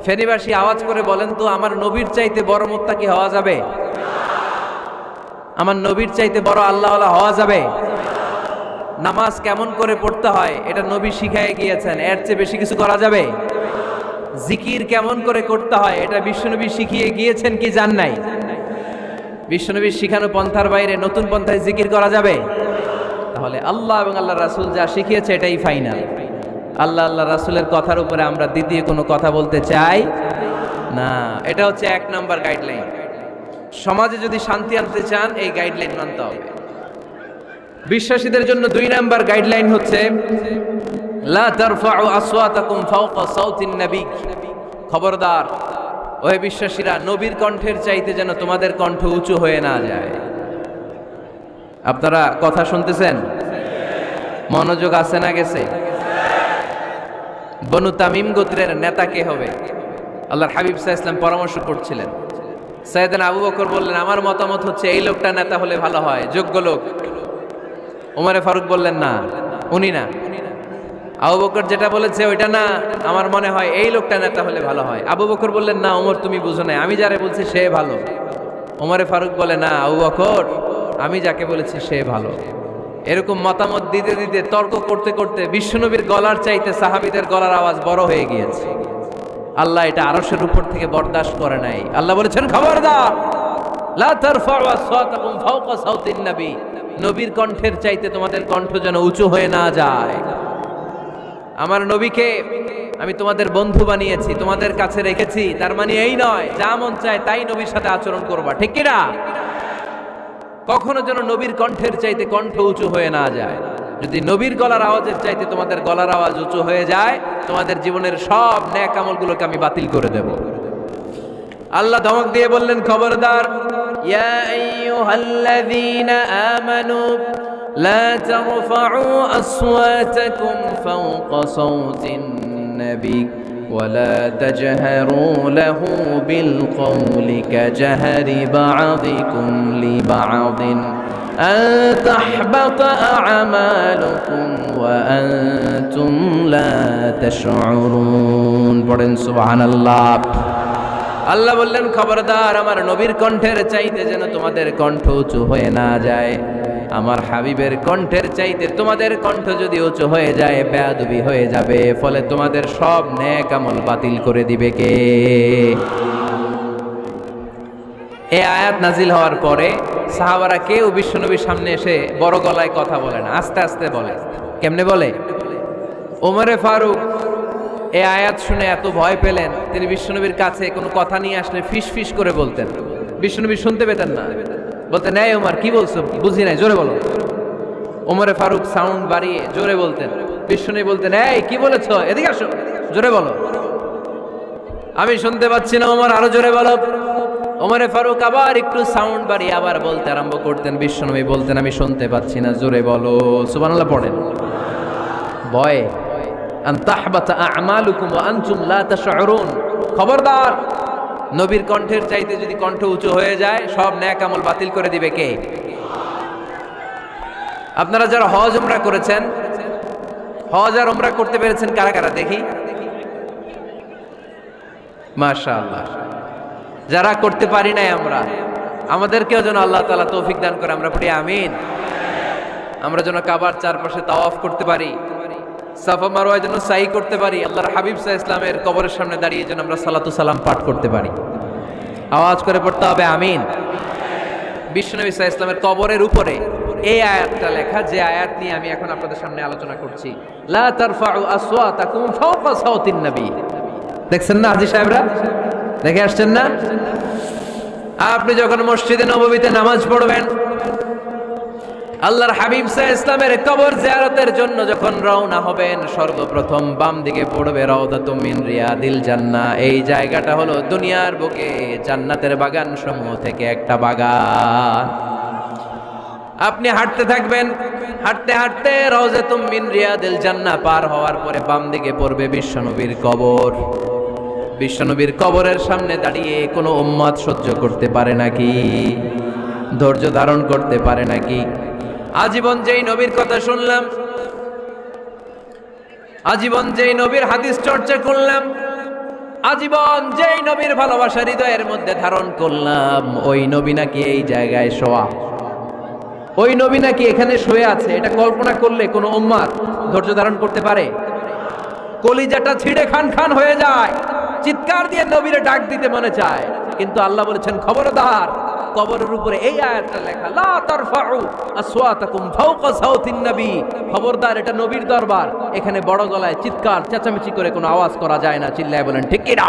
S1: ফেনীবাসী আওয়াজ করে বলেন তো, আমার নবীর চাইতে বড় মুত্তাকি হওয়া যাবে? আমার নবীর চাইতে বড় আল্লাহওয়ালা হওয়া যাবে? নামাজ কেমন করে পড়তে হয় এটা নবী শিখায় গিয়েছেন, এর চেয়ে বেশি কিছু করা যাবে? জিকির কেমন করে করতে হয় এটা বিশ্বনবী শিখিয়ে গিয়েছেন কি জান নাই? বিশ্বনবীর শিখানো পন্থার বাইরে নতুন পন্থায় জিকির করা যাবে? তাহলে আল্লাহ এবং আল্লাহ রাসূল যা শিখিয়েছে এটাই ফাইনাল। আল্লাহ আল্লাহ রাসূলের কথার উপরে আমরা দ্বিতীয় কোনো কথা বলতে চাই না। এটা হচ্ছে 1 নাম্বার গাইডলাইন। সমাজে যদি শান্তি আনতে চান এই গাইডলাইন মানতে হবে। বিশ্বাসীদের জন্য 2 নাম্বার গাইডলাইন হচ্ছে লা তারফাউ আসওয়াতাকুম ফাওকা সাউতিন নবী। খবরদার ওহে বিশ্বাসীরা, নবীর কণ্ঠের চাইতে যেন তোমাদের কণ্ঠ উঁচু হয়ে না যায়। আপনারা কথা শুনতেছেন? মনোযোগ আছে না গেছে? বনু তামিম গোত্রের নেতা কে হবে? আল্লাহর হাবিব সাল্লাল্লাহু আলাইহি ওয়াসাল্লাম পরামর্শ করছিলেন। সাইয়েদনা আবু বকর বললেন আমার মতামত হচ্ছে এই লোকটা নেতা হলে ভালো হয়, যোগ্য লোক। ওমরে ফারুক বললেন না, উনি না। আবু বকর যেটা বলেছে ওইটা না, আমার মনে হয় এই লোকটা নেতা হলে ভালো হয়। আবু বকর বললেন না ওমর তুমি বুঝো না, আমি যারে বলছি সে ভালো। ওমরে ফারুক বলে না আবু বকর, আমি যাকে বলেছি সে ভালো। এরকম মতামত দিতে দিতে তর্ক করতে করতে বিশ্বনবীর গলার চাইতে সাহাবীদের গলার আওয়াজ বড় হয়ে গিয়েছে। আল্লাহ এটা আরশের উপর থেকে বরদাস্ত করে নাই। আল্লাহ বলেছেন খবরদার লা তারফাউ আসওয়াতাকুম ফাওকা সাউতিন নবী, নবীর কণ্ঠের চাইতে তোমাদের কণ্ঠ যেন উঁচু হয়ে না যায়। আমার নবীকে আমি তোমাদের বন্ধু বানিয়েছি, তোমাদের কাছে রেখেছি, তার মানে এই নয় যা মন চায় তাই নবীর সাথে আচরণ করবা, ঠিক কি না? কখনো যেন নবীর কণ্ঠের চাইতে কণ্ঠ উঁচু হয়ে না যায়। যদি নবীর গলার আওয়াজের চাইতে তোমাদের গলার আওয়াজ উঁচু হয়ে যায়, তোমাদের জীবনের সব নেক আমলগুলোকে আমি বাতিল করে দেব। আল্লাহ ধমক দিয়ে বললেন খবরদার, ইয়া আইয়ুহাল্লাযীনা আমানু লা তারফাউ আসওয়াতাকুম ফাওকা সাওতিন নবী ولا تجهروا له بالقول كجهر بعضكم لبعض أن تحبط أعمالكم وأنتم لا تشعرون পড়েন সুবহানাল্লাহ। আল্লাহ বললেন খবরদার আমার নবীর কণ্ঠের চাইতে যেন তোমাদের কণ্ঠ উঁচু হয়ে না যায়। আমার হাবিবের কণ্ঠের চাইতে তোমাদের কণ্ঠ যদি উঁচু হয়ে যায় বেয়াদবি হয়ে যাবে, ফলে তোমাদের সব নেক আমল বাতিল করে দিবে কে? এই আয়াত নাজিল হওয়ার পরে সাহাবারা কেউ বিশ্বনবীর সামনে এসে বড় গলায় কথা বলে না, আস্তে আস্তে বলে। কেমনে বলে? ওমরে ফারুক এই আয়াত শুনে এত ভয় পেলেন, তিনি বিশ্বনবীর কাছে কোনো কথা নিয়ে আসলে ফিস ফিস করে বলতেন। বিশ্বনবী শুনতে পেতেন না, বলতেন এই ওমর কি বলছো, বুঝি নাই, জোরে বলো। ওমরে ফারুক সাউন্ড বাড়িয়ে জোরে বলতেন। বিশ্বনবী বলতেন এই কি বলেছো, এদিকে আসো, জোরে বলো, আমি শুনতে পাচ্ছি না, ওমর আরো জোরে বলো। ওমরে ফারুক আবার একটু সাউন্ড বাড়িয়ে আবার বলতে আরম্ভ করতেন। বিশ্বনবী বলতেন আমি শুনতে পাচ্ছি না, জোরে বলো। সুবহানাল্লাহ পড়েন। ভয়ে আন তাহবাতা আমালুকুম ওয়া আনতুম লা তাশউরুন, খবরদার, নবীর কণ্ঠের চাইতে যদি কণ্ঠ উঁচু হয়ে যায় সব নেক আমল বাতিল করে দিবে কে? আপনারা যারা হজ উমরা করেছেন, হজ আর উমরা করতে পেরেছেন কারা কারা দেখি? মাশাআল্লাহ। যারা করতে পারি নাই আমরা, আমাদেরকেও যেন আল্লাহ তাআলা তৌফিক দান করে, আমরা পড়ি আমিন। আমরা যেন কাবার চারপাশে তাওয়াফ করতে পারি, সাফা মারওয়ায় যেন সাই করতে পারি, আল্লাহর হাবিব সাল্লাল্লাহু আলাইহি ওয়াসাল্লামের কবরের সামনে দাঁড়িয়ে যেন আমরা সালাতু সালাম পাঠ করতে পারি। আওয়াজ করে পড়তে হবে আমিন। বিশ্বনবী সাল্লাল্লাহু আলাইহি ওয়াসাল্লামের কবরের উপরে এই আয়াতটা লেখা, যে আয়াত নিয়ে আমি এখন আপনাদের সামনে আলোচনা করছি, লা তারফাউ আসওয়াতাকুম ফাওকা সাওতিন নবী। দেখছেন না হাজী সাহেবরা, দেখে আসছেন না? আপনি যখন মসজিদে নববীতে নামাজ পড়বেন, আল্লাহর হাবিব সাল্লাল্লাহু আলাইহি ওয়াসাল্লামের কবর জিয়ারতের জন্য যখন রওনা হবেন, সর্বপ্রথম বাম দিকে পড়বে রাউদাতুম মিন রিয়াদিল জান্নাহ। এই জায়গাটা হলো দুনিয়ার বুকে জান্নাতের বাগান সমূহ থেকে একটা বাগান। আপনি হাঁটতে থাকবেন, হাঁটতে হাঁটতে রাউদাতুম মিন রিয়াদিল জান্নাহ পার হওয়ার পরে বাম দিকে পড়বে বিশ্বনবীর কবর। বিশ্বনবীর কবরের সামনে দাঁড়িয়ে কোনো উম্মত সহ্য করতে পারে নাকি? ধৈর্য ধারণ করতে পারে নাকি? আজীবন যেই নবীর কথা শুনলাম, আজীবন যেই নবীর হাদিস চর্চা করলাম, আজীবন যেই নবীর ভালোবাসা হৃদয়ের মধ্যে ধারণ করলাম, ওই নবী নাকি এই জায়গায় শোয়া, ওই নবী নাকি এখানে শুয়ে আছে, এটা কল্পনা করলে কোনো উম্মত ধৈর্য ধারণ করতে পারে? কলিজাটা ছিঁড়ে খান খান হয়ে যায়, চিৎকার দিয়ে নবীরে ডাক দিতে মনে চায়, কিন্তু আল্লাহ বলেছেন খবরদার, কবরের উপরে এই আয়াতটা লেখা, লা তারফাউ আসওয়াতাকুম ফাওকা সাওতিন নবী, খবরদার, এটা নবীর দরবার, এখানে বড় গলায় চিৎকার চেঁচামেচি করে কোনো আওয়াজ করা যায় না। চিল্লায় বলেন ঠিক কি না?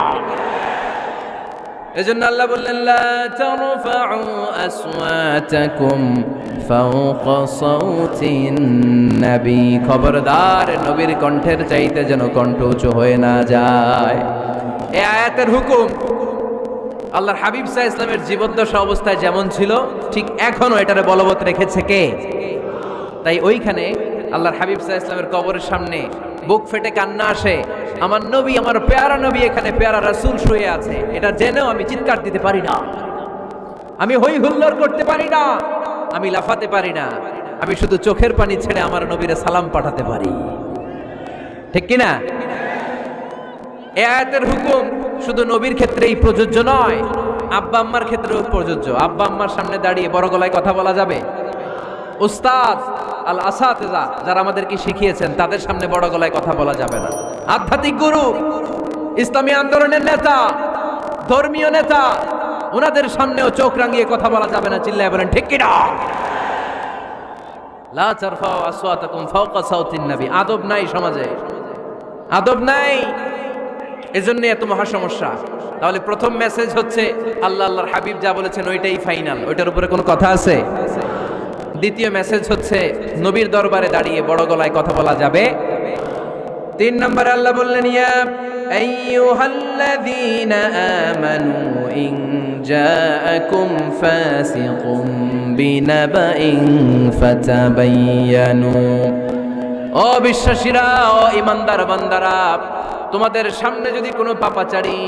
S1: এজন্য আল্লাহ বললেন লা তারফাউ আসওয়াতাকুম ফাওকা সাওতিন নবী, খবরদার, নবীর কণ্ঠের চাইতে যেন কণ্ঠ উঁচু হয়ে না যায়। এই আয়াতের হুকুম আল্লাহর হাবিব সাল্লাল্লাহু আলাইহি ওয়াসাল্লামের জীবদ্দশা অবস্থায় যেমন ছিল ঠিক এখনো এটারে বলবৎ রেখেছে কে? তাই ওইখানে আল্লাহর হাবিব সাল্লাল্লাহু আলাইহি ওয়াসাল্লামের কবরের সামনে বুক ফেটে কান্না আসে, আমার নবী, আমার পেয়ারা নবী এখানে, পেয়ারা রাসূল শুয়ে আছে, এটা জেনেও আমি চিৎকার দিতে পারি না, আমি হই হুল্লোড় করতে পারি না, আমি লাফাতে পারি না, আমি শুধু চোখের পানি ছেড়ে আমার নবীরে সালাম পাঠাতে পারি। ঠিক কি না? এই আয়াতের হুকুম শুধু নবীর ক্ষেত্রেই প্রযোজ্য নয়, আব্বা আম্মার ক্ষেত্রেও প্রযোজ্য। আব্বা আম্মার সামনে দাঁড়িয়ে বড় গলায় কথা বলা যাবে? উস্তাদ আল আসাতিজা যারা আমাদেরকে শিখিয়েছেন তাদের সামনে বড় গলায় কথা বলা যাবে না। আধ্যাত্মিক গুরু, ইসলামী আন্দোলনের নেতা, ধর্মীয় নেতা, ওনাদের সামনেও চোখ রাঙিয়ে কথা বলা যাবে না। চিল্লায় বলেন ঠিক কি না? লা তারফাউ আসওয়াতাকুম ফাওকা সাওতিন নবী। আদব নাই সমাজে, আদব নাই, এজন্য এত মহা সমস্যা। তাহলে প্রথম মেসেজ হচ্ছে আল্লাহ আল্লাহর হাবিব যা বলেছেন ওইটাই ফাইনাল, ওইটার উপরে কোনো কথা আছে? দ্বিতীয় মেসেজ হচ্ছে নবীর দরবারে দাঁড়িয়ে বড় গলায় কথা বলা যাবে। 3 নম্বরে আল্লাহ বললেন ইয়া আইয়ুহাল্লাযীনা আমানু ইন জাআকুম ফাসিকুম বিনাবাইন ফাতাবায়ানু। ও বিশ্বাসীরা, ও ঈমানদার বান্দারা, তোমাদের সামনে যদি কোনো পাপাচারী,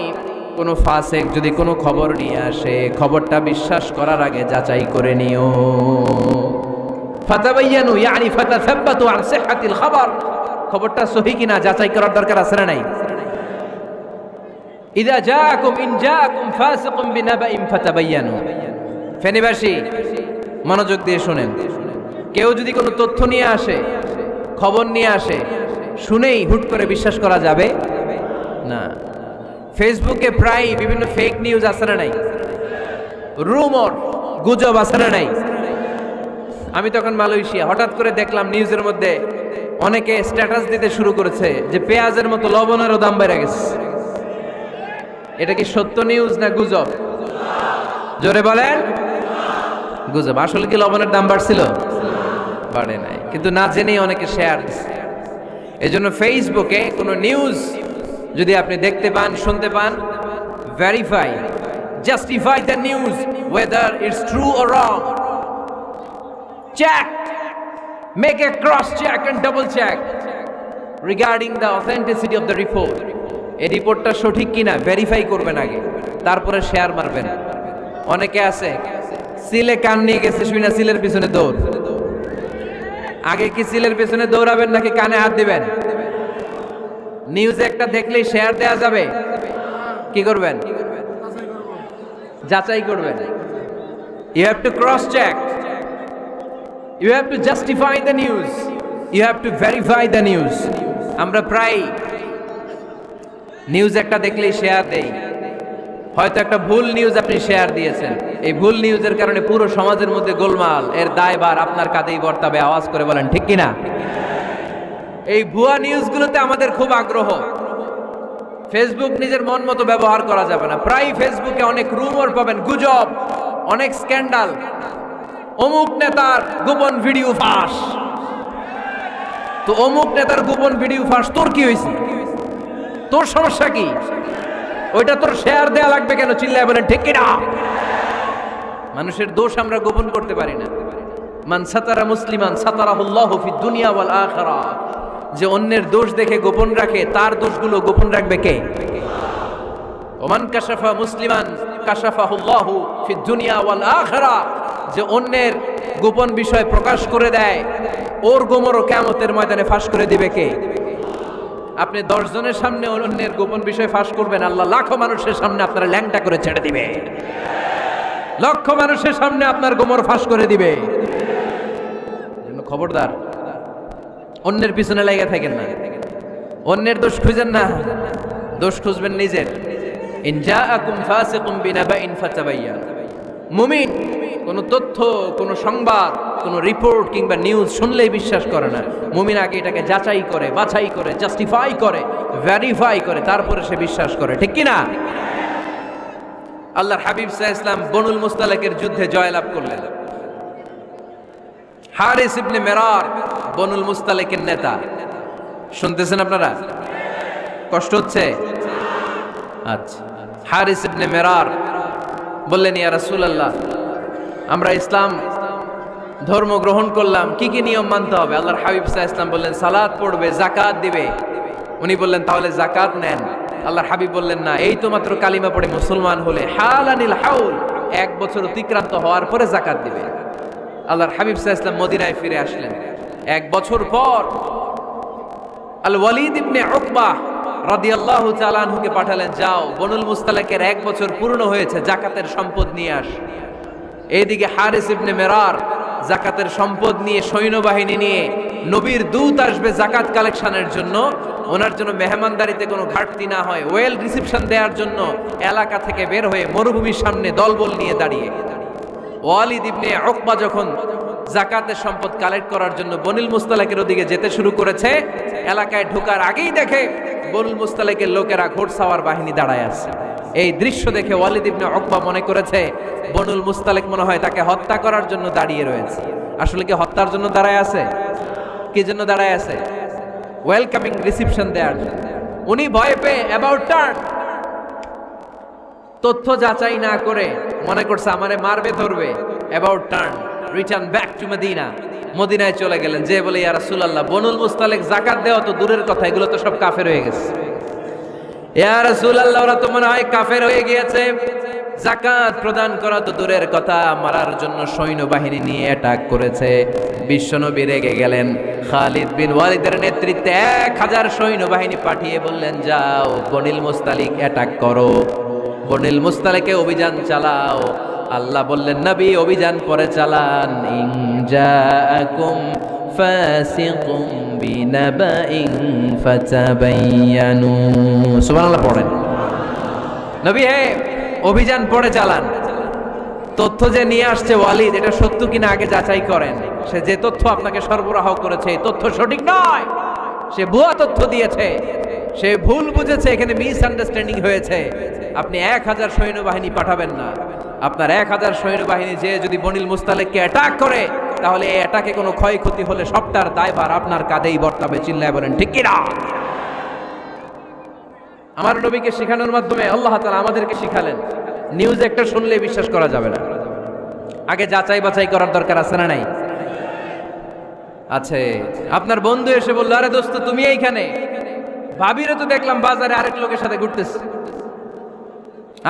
S1: কোনো ফাসিক যদি কোনো খবর নিয়ে আসে, খবরটা বিশ্বাস করার আগে যাচাই করে নিও। ফাতাবায়ানু ইয়ানি ফাতাসাব্বাতু আন সিহহাতিল খবর, খবরটা সহি কিনা যাচাই করার দরকার আছে না নাই? ইযা জাআকুম ইন জাআকুম ফাসিকুম বিনাবাইন ফাতাবায়ানু। ফেনীবাসী মনোযোগ দিয়ে শুনেন, কেউ যদি কোনো তথ্য নিয়ে আসে, খবর নিয়ে আসে, শুনেই হুট করে বিশ্বাস করা যাবে না। ফেসবুকে প্রায় বিভিন্ন ফেক নিউজ আছে না নাই, রুমর, গুজব আছে না নাই। আমি তখন মালয়েশিয়া, হঠাৎ করে দেখলাম নিউজের মধ্যে অনেকে স্ট্যাটাস দিতে শুরু করেছে যে পেঁয়াজের মতো লবণেরও দাম বেড়ে গেছে। এটা কি সত্য নিউজ না গুজব? জোরে বলেন। গুজব। আসলে কি লবণের দাম বাড়ছিল? বাড়ে নাই, কিন্তু না জেনেই অনেকে শেয়ার দিচ্ছে। এজন্য ফেসবুকে কোনো নিউজ যদি আপনি দেখতে পান, শুনতে পান, verify, justify the news whether it's true or wrong. Check, make a cross check and double check regarding the authenticity of the report. এই রিপোর্টটা সঠিক কিনা ভেরিফাই করবেন আগে, তারপরে শেয়ার মারবেন। অনেকে আছে সিলে কান নিয়ে গেছে, শুনে সিলের পিছনে দৌড়। আগে কি সিলের পিছনে দৌড়াবেন নাকি কানে হাত দিবেন? নিউজ একটা দেখলেই শেয়ার দেয়া যাবে? কি করবেন? যাচাই করবেন। You have to cross check. You have to justify the news. You have to verify the news. আমরা প্রায় নিউজ একটা দেখলেই শেয়ার দেই। হয়তো একটা ভুল নিউজ আপনি শেয়ার দিয়েছেন, এই ভুল নিউজের কারণে পুরো সমাজের মধ্যে গোলমাল, এর দায়ভার আপনার কাঁধেই বর্তাবে। আওয়াজ করে বলেন ঠিক কিনা? এই ভুয়া নিউজগুলোতে আমাদের খুব আগ্রহ। ফেসবুক নিজের মন মতো ব্যবহার করা যাবে না। প্রায় ফেসবুকে অনেক রুমর পাবেন, গুজব, অনেক স্ক্যান্ডাল। অমুক নেতার গোপন ভিডিও ফাঁস। তো অমুক নেতার গোপন ভিডিও ফাঁস, তোর কি হয়েছে? তোর সমস্যা কি? ওইটা তোর শেয়ার দেয়া লাগবে কেন? চিল্লায় বলেন ঠিক কিনা? মানুষের দোষ আমরা গোপন করতে পারি না। মান সাতারা মুসলিমান সাতারাহুল্লাহু ফিদ দুনিয়া ওয়াল আখিরাহ। যে অন্যের দোষ দেখে গোপন রাখে, তার দোষগুলো গোপন রাখবে কে? ওমান কাশাফা মুসলিমান কাশাফাহুল্লাহু ফিদ দুনিয়া ওয়াল আখিরাহ। যে অন্যের গোপন বিষয় প্রকাশ করে দেয়, ওর গোমরও কিয়ামতের ময়দানে ফাঁস করে দিবে কে? আপনি 10 জনের সামনে অন্যের গোপন বিষয় ফাঁস করবেন, আল্লাহ লাখো মানুষের সামনে আপনারা ল্যাংটা করে ছেড়ে দিবে। লক্ষ মানুষের সামনে আপনার গোমর ফাঁস করে দিবে। খবরদার, অন্যের পিছনে লেগে থাকেন না, অন্যের দোষ খুঁজেন না, দোষ খুঁজবেন নিজের। ইন জাআকুম ফাসিকুম বিনাবাইন ফাতাবায়ান। মুমিন কোন তথ্য, কোন সংবাদ, কোন রিপোর্ট কিংবা নিউজ শুনলেই বিশ্বাস করে না। মুমিন আগে এটাকে যাচাই করে, বাছাই করে, জাস্টিফাই করে, ভেরিফাই করে, তারপরে সে বিশ্বাস করে। ঠিক কি না? আল্লাহর হাবিব সাল্লাল্লাহু আলাইহি ওয়াসাল্লাম বনুল মুস্তালিকের যুদ্ধে জয়লাভ করলেন। হারিস ইবনে মিরার বনুল মুস্তালিকের নেতা। শুনতেছেন আপনারা? কষ্ট হচ্ছে? আচ্ছা। হারিস ইবনে মিরার বললেন, ইয়া রাসূলুল্লাহ, আমরা ইসলাম ধর্ম গ্রহণ করলাম, কি কি নিয়ম মানতে হবে? আল্লাহর হাবিব সাল্লাল্লাহু আলাইহি ওয়াসাল্লাম বললেন, সালাত পড়বে, যাকাত দিবে। উনি বললেন, তাহলে যাকাত নেন। আল্লাহর হাবিব বললেন, না, এই তো মাত্র কালিমা পড়ে মুসলমান হলে হালানিল হাউল, 1 বছর অতিক্রান্ত হওয়ার পরে যাকাত দিবে। আল্লাহর হাবিব সাল্লাল্লাহু আলাইহি ওয়াসাল্লাম মদিনায় ফিরে আসলেন। 1 বছর পর আল ওয়ালিদ ইবনে উকবাহ রাদিয়াল্লাহু তাআলা আনহুকে পাঠালেন, যাও বনুল মুস্তালিকের 1 বছর পূর্ণ হয়েছে, যাকাতের সম্পদ নিয়ে আস। এইদিকে হারিস ইবনে মিরার যাকাতের সম্পদ নিয়ে, সৈন্যবাহিনী নিয়ে, নবীর দূত আসবে যাকাত কালেকশনের জন্য, ওনার জন্য মেহমানদারিতে কোনো ঘাটতি না হয়, ওয়েল রিসিপশন দেওয়ার জন্য এলাকা থেকে বের হয়ে মরুভূমির সামনে দলবল নিয়ে দাঁড়িয়ে। ওয়ালিদ ইবনে উকবা যখন যাকাতের সম্পদ কালেক্ট করার জন্য বনুল মুস্তালিকের ওদিকে যেতে শুরু করেছে, এলাকায় ঢোকার আগেই দেখে বনুল মুস্তালিকের লোকেরা ঘোড়সাওয়ার বাহিনী দাঁড়ায় আছে। এই দৃশ্য দেখে ওয়ালিদ ইবনে উকবা মনে করেছে বনুল মুস্তালিক মনে হয় তাকে হত্যা করার জন্য দাঁড়িয়ে রয়েছে। আসলে কি হত্যার জন্য দাঁড়ায় আছে? কি জন্য দাঁড়ায় আছে? ওয়েলকামিং রিসিপশন দেওয়ার জন্য। উনি ভয় পেয়ে অ্যাবাউট টার্ন, তথ্য যাচাই না করে মনে করছে আমারে মারবে, ধরবে, about turn, return back to Medina. মদিনায় চলে গেলেন, যে বলে, ইয়া রাসূলুল্লাহ, বনুল মুস্তালিক যাকাত দেওয়া তো দূরের কথা, এগুলো তো সব কাফের হয়ে গেছে। ইয়া রাসূলুল্লাহ, ওরা তো মনে হয় কাফের হয়ে গিয়েছে, যাকাত প্রদান করা তো দূরের কথা, মারার জন্য সৈন্যবাহিনী নিয়ে অ্যাটাক করেছে। বিশ্বনবী রেগে গেলেন। খালিদ বিন ওয়ালিদের নেতৃত্বে 1000 সৈন্যবাহিনী পাঠিয়ে বললেন, যাও বনুল মুস্তালিক অ্যাটাক করো, বনুল মুস্তালিকে অভিযান চালাও। আল্লাহ বললেন নবী অভিযান পরে চালান, ইন জাআকুম ফাসিকুম বিনাবাইন ফাতাবায়ানু। সুবহানাল্লাহ পড়েন। নবী হে অভিযান পরে চালান, তথ্য যে নিয়ে আসছে ওয়ালিদ এটা সত্য কিনা আগে যাচাই করেন। সে যে তথ্য আপনাকে সরবরাহ করেছে এই তথ্য সঠিক নয়, সে ভুয়া তথ্য দিয়েছে, সে ভুল বুঝেছে, এখানে মিসআন্ডারস্ট্যান্ডিং হয়েছে। আপনি 1000 সৈন্যবাহিনী পাঠাবেন না। আপনার 1000 সৈন্যবাহিনী যে যদি বনিল মুস্তালিককে অ্যাটাক করে, তাহলে এই অ্যাটাকে কোনো ক্ষয়ক্ষতি হলে সবটার দায়ভার আপনার কাঁধেই বর্তাবে। চিল্লায় বলেন ঠিক কি না? আমার নবীকে শেখানোর মাধ্যমে আল্লাহ তাআলা আমাদেরকে শিখালেন নিউজ একটা শুনলে বিশ্বাস করা যাবে না, আগে যাচাই বাছাই করার দরকার আছে না নাই? আছে। আপনার বন্ধু এসে বলল, আরে দোস্ত তুমি এইখানে, ভাবিরে তো দেখলাম বাজারে আরেক লোকের সাথে ঘুরতেছে।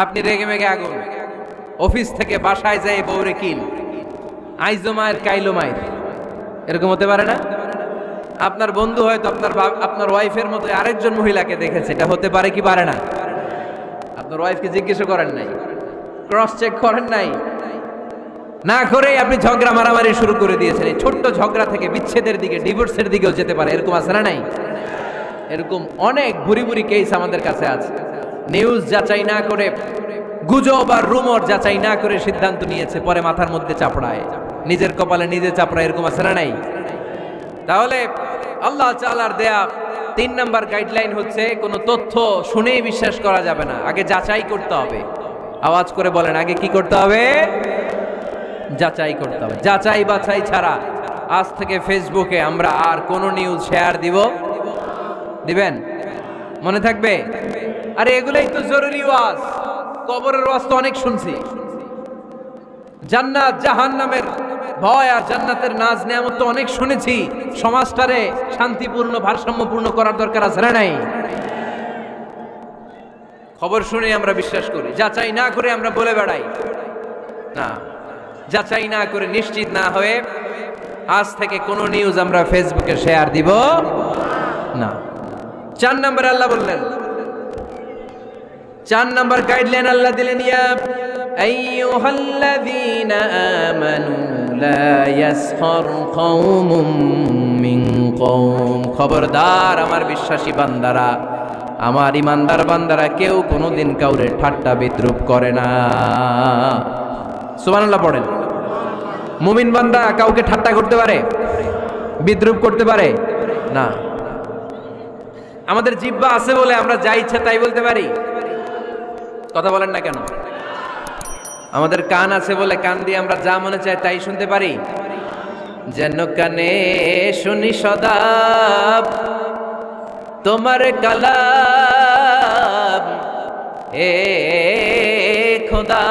S1: আপনি রেগে মেগে আগুন, অফিস থেকে বাসায় যায় বউরে কিল, আইজো মায়ের কাইলো মায়ের, এরকম হতে পারে না? আপনার বন্ধু হয়তো আপনার ওয়াইফের মতো আরেকজন মহিলাকে দেখেছে, এটা হতে পারে কি পারে না? আপনার ওয়াইফকে জিজ্ঞেস করেন নাই, ক্রস চেক করেন নাই, না করে আপনি ঝগড়া মারামারি শুরু করে দিয়েছেন। এই ছোট্ট ঝগড়া থেকে বিচ্ছেদের দিকে, ডিভোর্সের দিকেও যেতে পারে, এরকম আছে না নাই? এরকম অনেক ভুরি ভুরি কেস আমাদের কাছে আছে। নিউজ যাচাই না করে, গুজব আর রুমর যাচাই না করে সিদ্ধান্ত নিয়েছে, পরে মাথার মধ্যে চাপড়ায়, নিজের কপালে নিজে চাপড়ায়, এরকম আছে না নাই? তাহলে আল্লাহ তাআলার দেয়া 3 নাম্বার গাইডলাইন হচ্ছে কোনো তথ্য শুনেই বিশ্বাস করা যাবে না, আগে যাচাই করতে হবে। আওয়াজ করে বলেন, আগে কি করতে হবে? যাচাই করতে হবে। যাচাই বাছাই ছাড়া আজ থেকে ফেসবুকে আমরা আর কোনো নিউজ শেয়ার দিবেন? মনে থাকবে? আরে এগুলাই তো জরুরি ওয়াজ। কবরের ওয়াজ তো অনেক শুনছি, জান্নাত জাহান্নামের ভয় আর জান্নাতের নাজ নেয়ামত তো অনেক শুনেছি। সমাজটারে শান্তিপূর্ণ ভারসাম্যপূর্ণ করার দরকার আছে না নাই? খবর শুনে আমরা বিশ্বাস করি, যাচাই না করে আমরা বলে বেড়াই না। যাচাই না করে, নিশ্চিত না হয়ে আজ থেকে কোনো নিউজ আমরা ফেসবুকে শেয়ার দিব না। 4 নাম্বার আল্লাহ বললেন, 4 নাম্বার গাইডলাইন আল্লাহ দিলেন, ইয়া আইয়ুহাল্লাযীনা আমানু লা ইয়াসখার কওমুম মিন কওম। খবরদার আমার বিশ্বাসী বান্দারা, আমার ইমানদার বান্দারা কেউ কোনোদিন কাউরে ঠাট্টা বিদ্রুপ করে না। সুবহানাল্লাহ পড়েন। মুমিন বান্দা কাউকে ঠাট্টা করতে পারে, বিদ্রুপ করতে পারে না। আমাদের জিহ্বা আছে বলে আমরা যা ইচ্ছা তাই বলতে পারি, কথা বলেন না কেন? আমাদের কান আছে বলে কান দিয়ে আমরা যা মনে চাই তাই শুনতে পারি। যেন কানে শুনি সদা তোমার কালাম, এ খোদা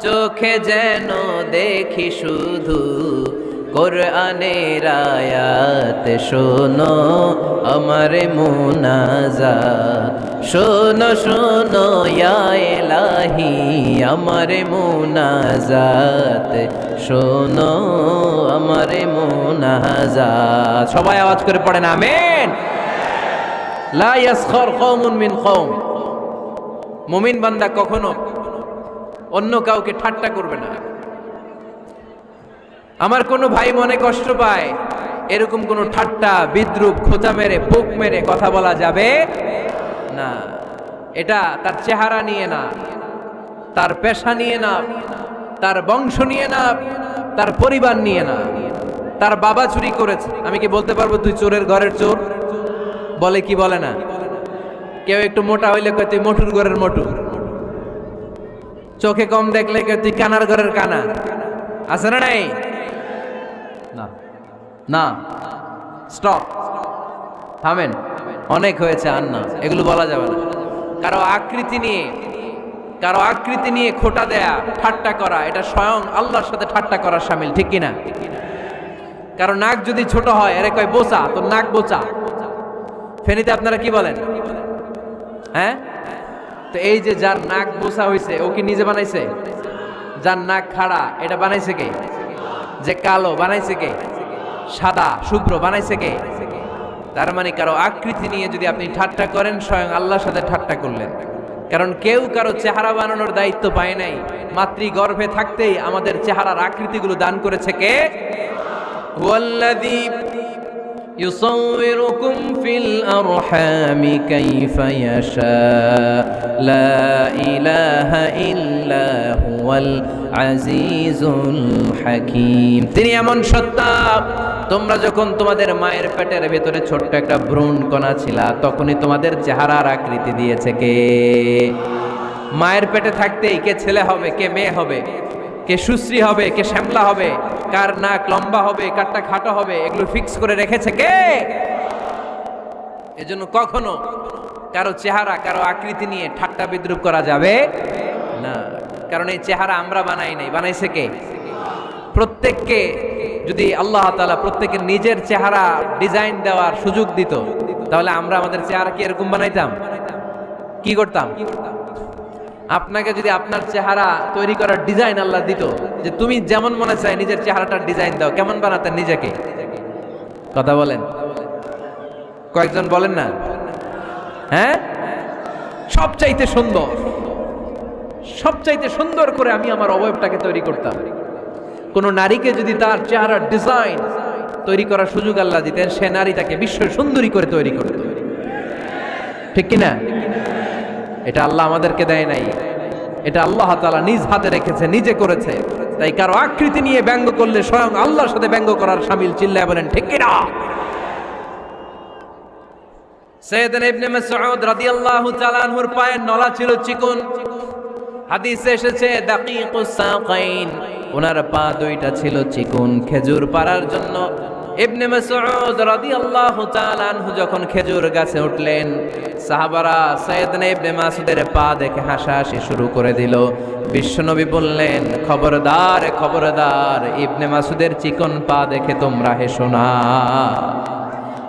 S1: চোখে যেন দেখি শুধু কোরআনের আয়াত। শোনো আমার মুনাজাত, শোনো শোনো ইয়া ইলাহি আমার মুনাজাত, শোনো আমার মুনাজাত। সবাই আওয়াজ করে পড়েন আমিন। লা ইয়াসখার কওমুন মিন কওম। মুমিন বান্দা কখনো অন্য কাউকে ঠাট্টা করবে না। আমার কোনো ভাই মনে কষ্ট পায়, এরকম কোনো ঠাট্টা বিদ্রুপ খোঁচা মেরে বুক মেরে কথা বলা যাবে না। এটা তার চেহারা নিয়ে না, তার পেশা নিয়ে না, তার বংশ নিয়ে না, তার পরিবার নিয়ে না। তার বাবা চুরি করেছে, আমি কি বলতে পারবো তুই চোরের ঘরের চোর? বলে কি বলে না? কেউ একটু মোটা হইলে কয় তুই মোটুর ঘরের মোটু, চোখে কম দেখলে কয় তুই কানার ঘরের কানা। আছে না নাই? না না, স্টপ, থামেন, অনেক হয়েছে, আর না, এগুলো বলা যাবে না। কারো আকৃতি নিয়ে খোটা দেয়া, ঠাট্টা করা, এটা স্বয়ং আল্লাহর সাথে ঠাট্টা করার শামিল, ঠিক কিনা? কারো নাক যদি ছোট হয়, এরে কয় বোচা, তোর নাক বোচা। ফেনীতে আপনারা কি বলেন? হ্যাঁ, তো এই যে যার নাক বোচা হয়েছে, ও কি নিজে বানাইছে? যার নাক খাড়া, এটা বানাইছে কে? যে কালো, বানাইছে কে? সাদা শুভ্র, বানাইছে কে? তার মানে কারো আকৃতি নিয়ে যদি আপনি ঠাট্টা করেন, স্বয়ং আল্লাহর সাথে ঠাট্টা করলেন। কারণ কেউ কারো চেহারা বানানোর দায়িত্ব পায় নাই। মাতৃগর্ভে থাকতেই আমাদের চেহারার আকৃতিগুলো দান করেছে কে? ওয়াল্লাযী ইউসাউবিরুকুম ফিল আরহামি কাইফা ইয়াশা লা ইলাহা ইল্লা হুয়াল আজিজুল হাকীম। তিনি এমন সত্তা, তোমরা যখন তোমাদের মায়ের পেটের ভেতরে ছোট্ট একটা ভ্রূণ কণা ছিলা, তখনই তোমাদের চেহারার আকৃতি দিয়েছে কে? মায়ের পেটে থাকতেই কে ছেলে হবে, কে মেয়ে হবে, কে সুশ্রী হবে, কে শ্যামলা হবে, কার নাক লম্বা হবে, কারটা খাটো হবে, এগুলো ফিক্স করে রেখেছে কে? এজন্য কখনো কারো চেহারা, কারো আকৃতি নিয়ে ঠাট্টা বিদ্রুপ করা যাবে না, কারণ এই চেহারা আমরা বানাই নাই, বানাইছে কে? প্রত্যেককে যদি আল্লাহ তাআলা প্রত্যেকের নিজের চেহারা ডিজাইন দেওয়ার সুযোগ দিত, তাহলে আমরা আমাদের চেহারা কি এরকম বানাইতাম? কি করতাম? আপনাকে যদি আপনার চেহারা তৈরি করার ডিজাইন আল্লাহ দিত, যে তুমি যেমন মনে চাই নিজের চেহারাটার ডিজাইন দাও, কেমন বানাতেন নিজেকে? কথা বলেন, কয়েকজন বলেন না? হ্যাঁ, সবচাইতে সুন্দর, সবচাইতে সুন্দর করে আমি আমার অবয়বটাকে তৈরি করতাম। কোন নারীকে যদি তার চেহারার ডিজাইন তৈরি করার সুযোগ আল্লাহ দিতেন, সে নারীটাকে বিশ্ব সুন্দরী করে তৈরি করত, ঠিক কিনা? এটা আল্লাহ আমাদেরকে দেয় নাই, এটা আল্লাহ তাআলা নিজ হাতে রেখেছে, নিজে করেছে। তাই কারো আকৃতি নিয়ে ব্যঙ্গ করলে স্বয়ং আল্লাহর সাথে ব্যঙ্গ করার শামিল। চিল্লায় বলেন ঠিক কিনা? সাইয়েদনা ইবনে মাসউদ রাদিয়াল্লাহু তাআলা আনহুর পায়ের নলা ছিল চিকন। হাদিসে এসেছে দাকিকুস সাকাইন, ওনার পা দুইটা ছিল চিকন খেজুর পাড়ার জন্য। ইবনে মাসউদ রাদিয়াল্লাহু তাআলা আনহু যখন খেজুর গাছে উঠলেন, সাহাবারা সাইয়েদনা ইবনে মাসউদের পা দেখে হাসাহাসি শুরু করে দিল। বিশ্বনবী বললেন, খবরদার খবরদার, ইবনে মাসউদের চিকন পা দেখে তোমরা হেসো না।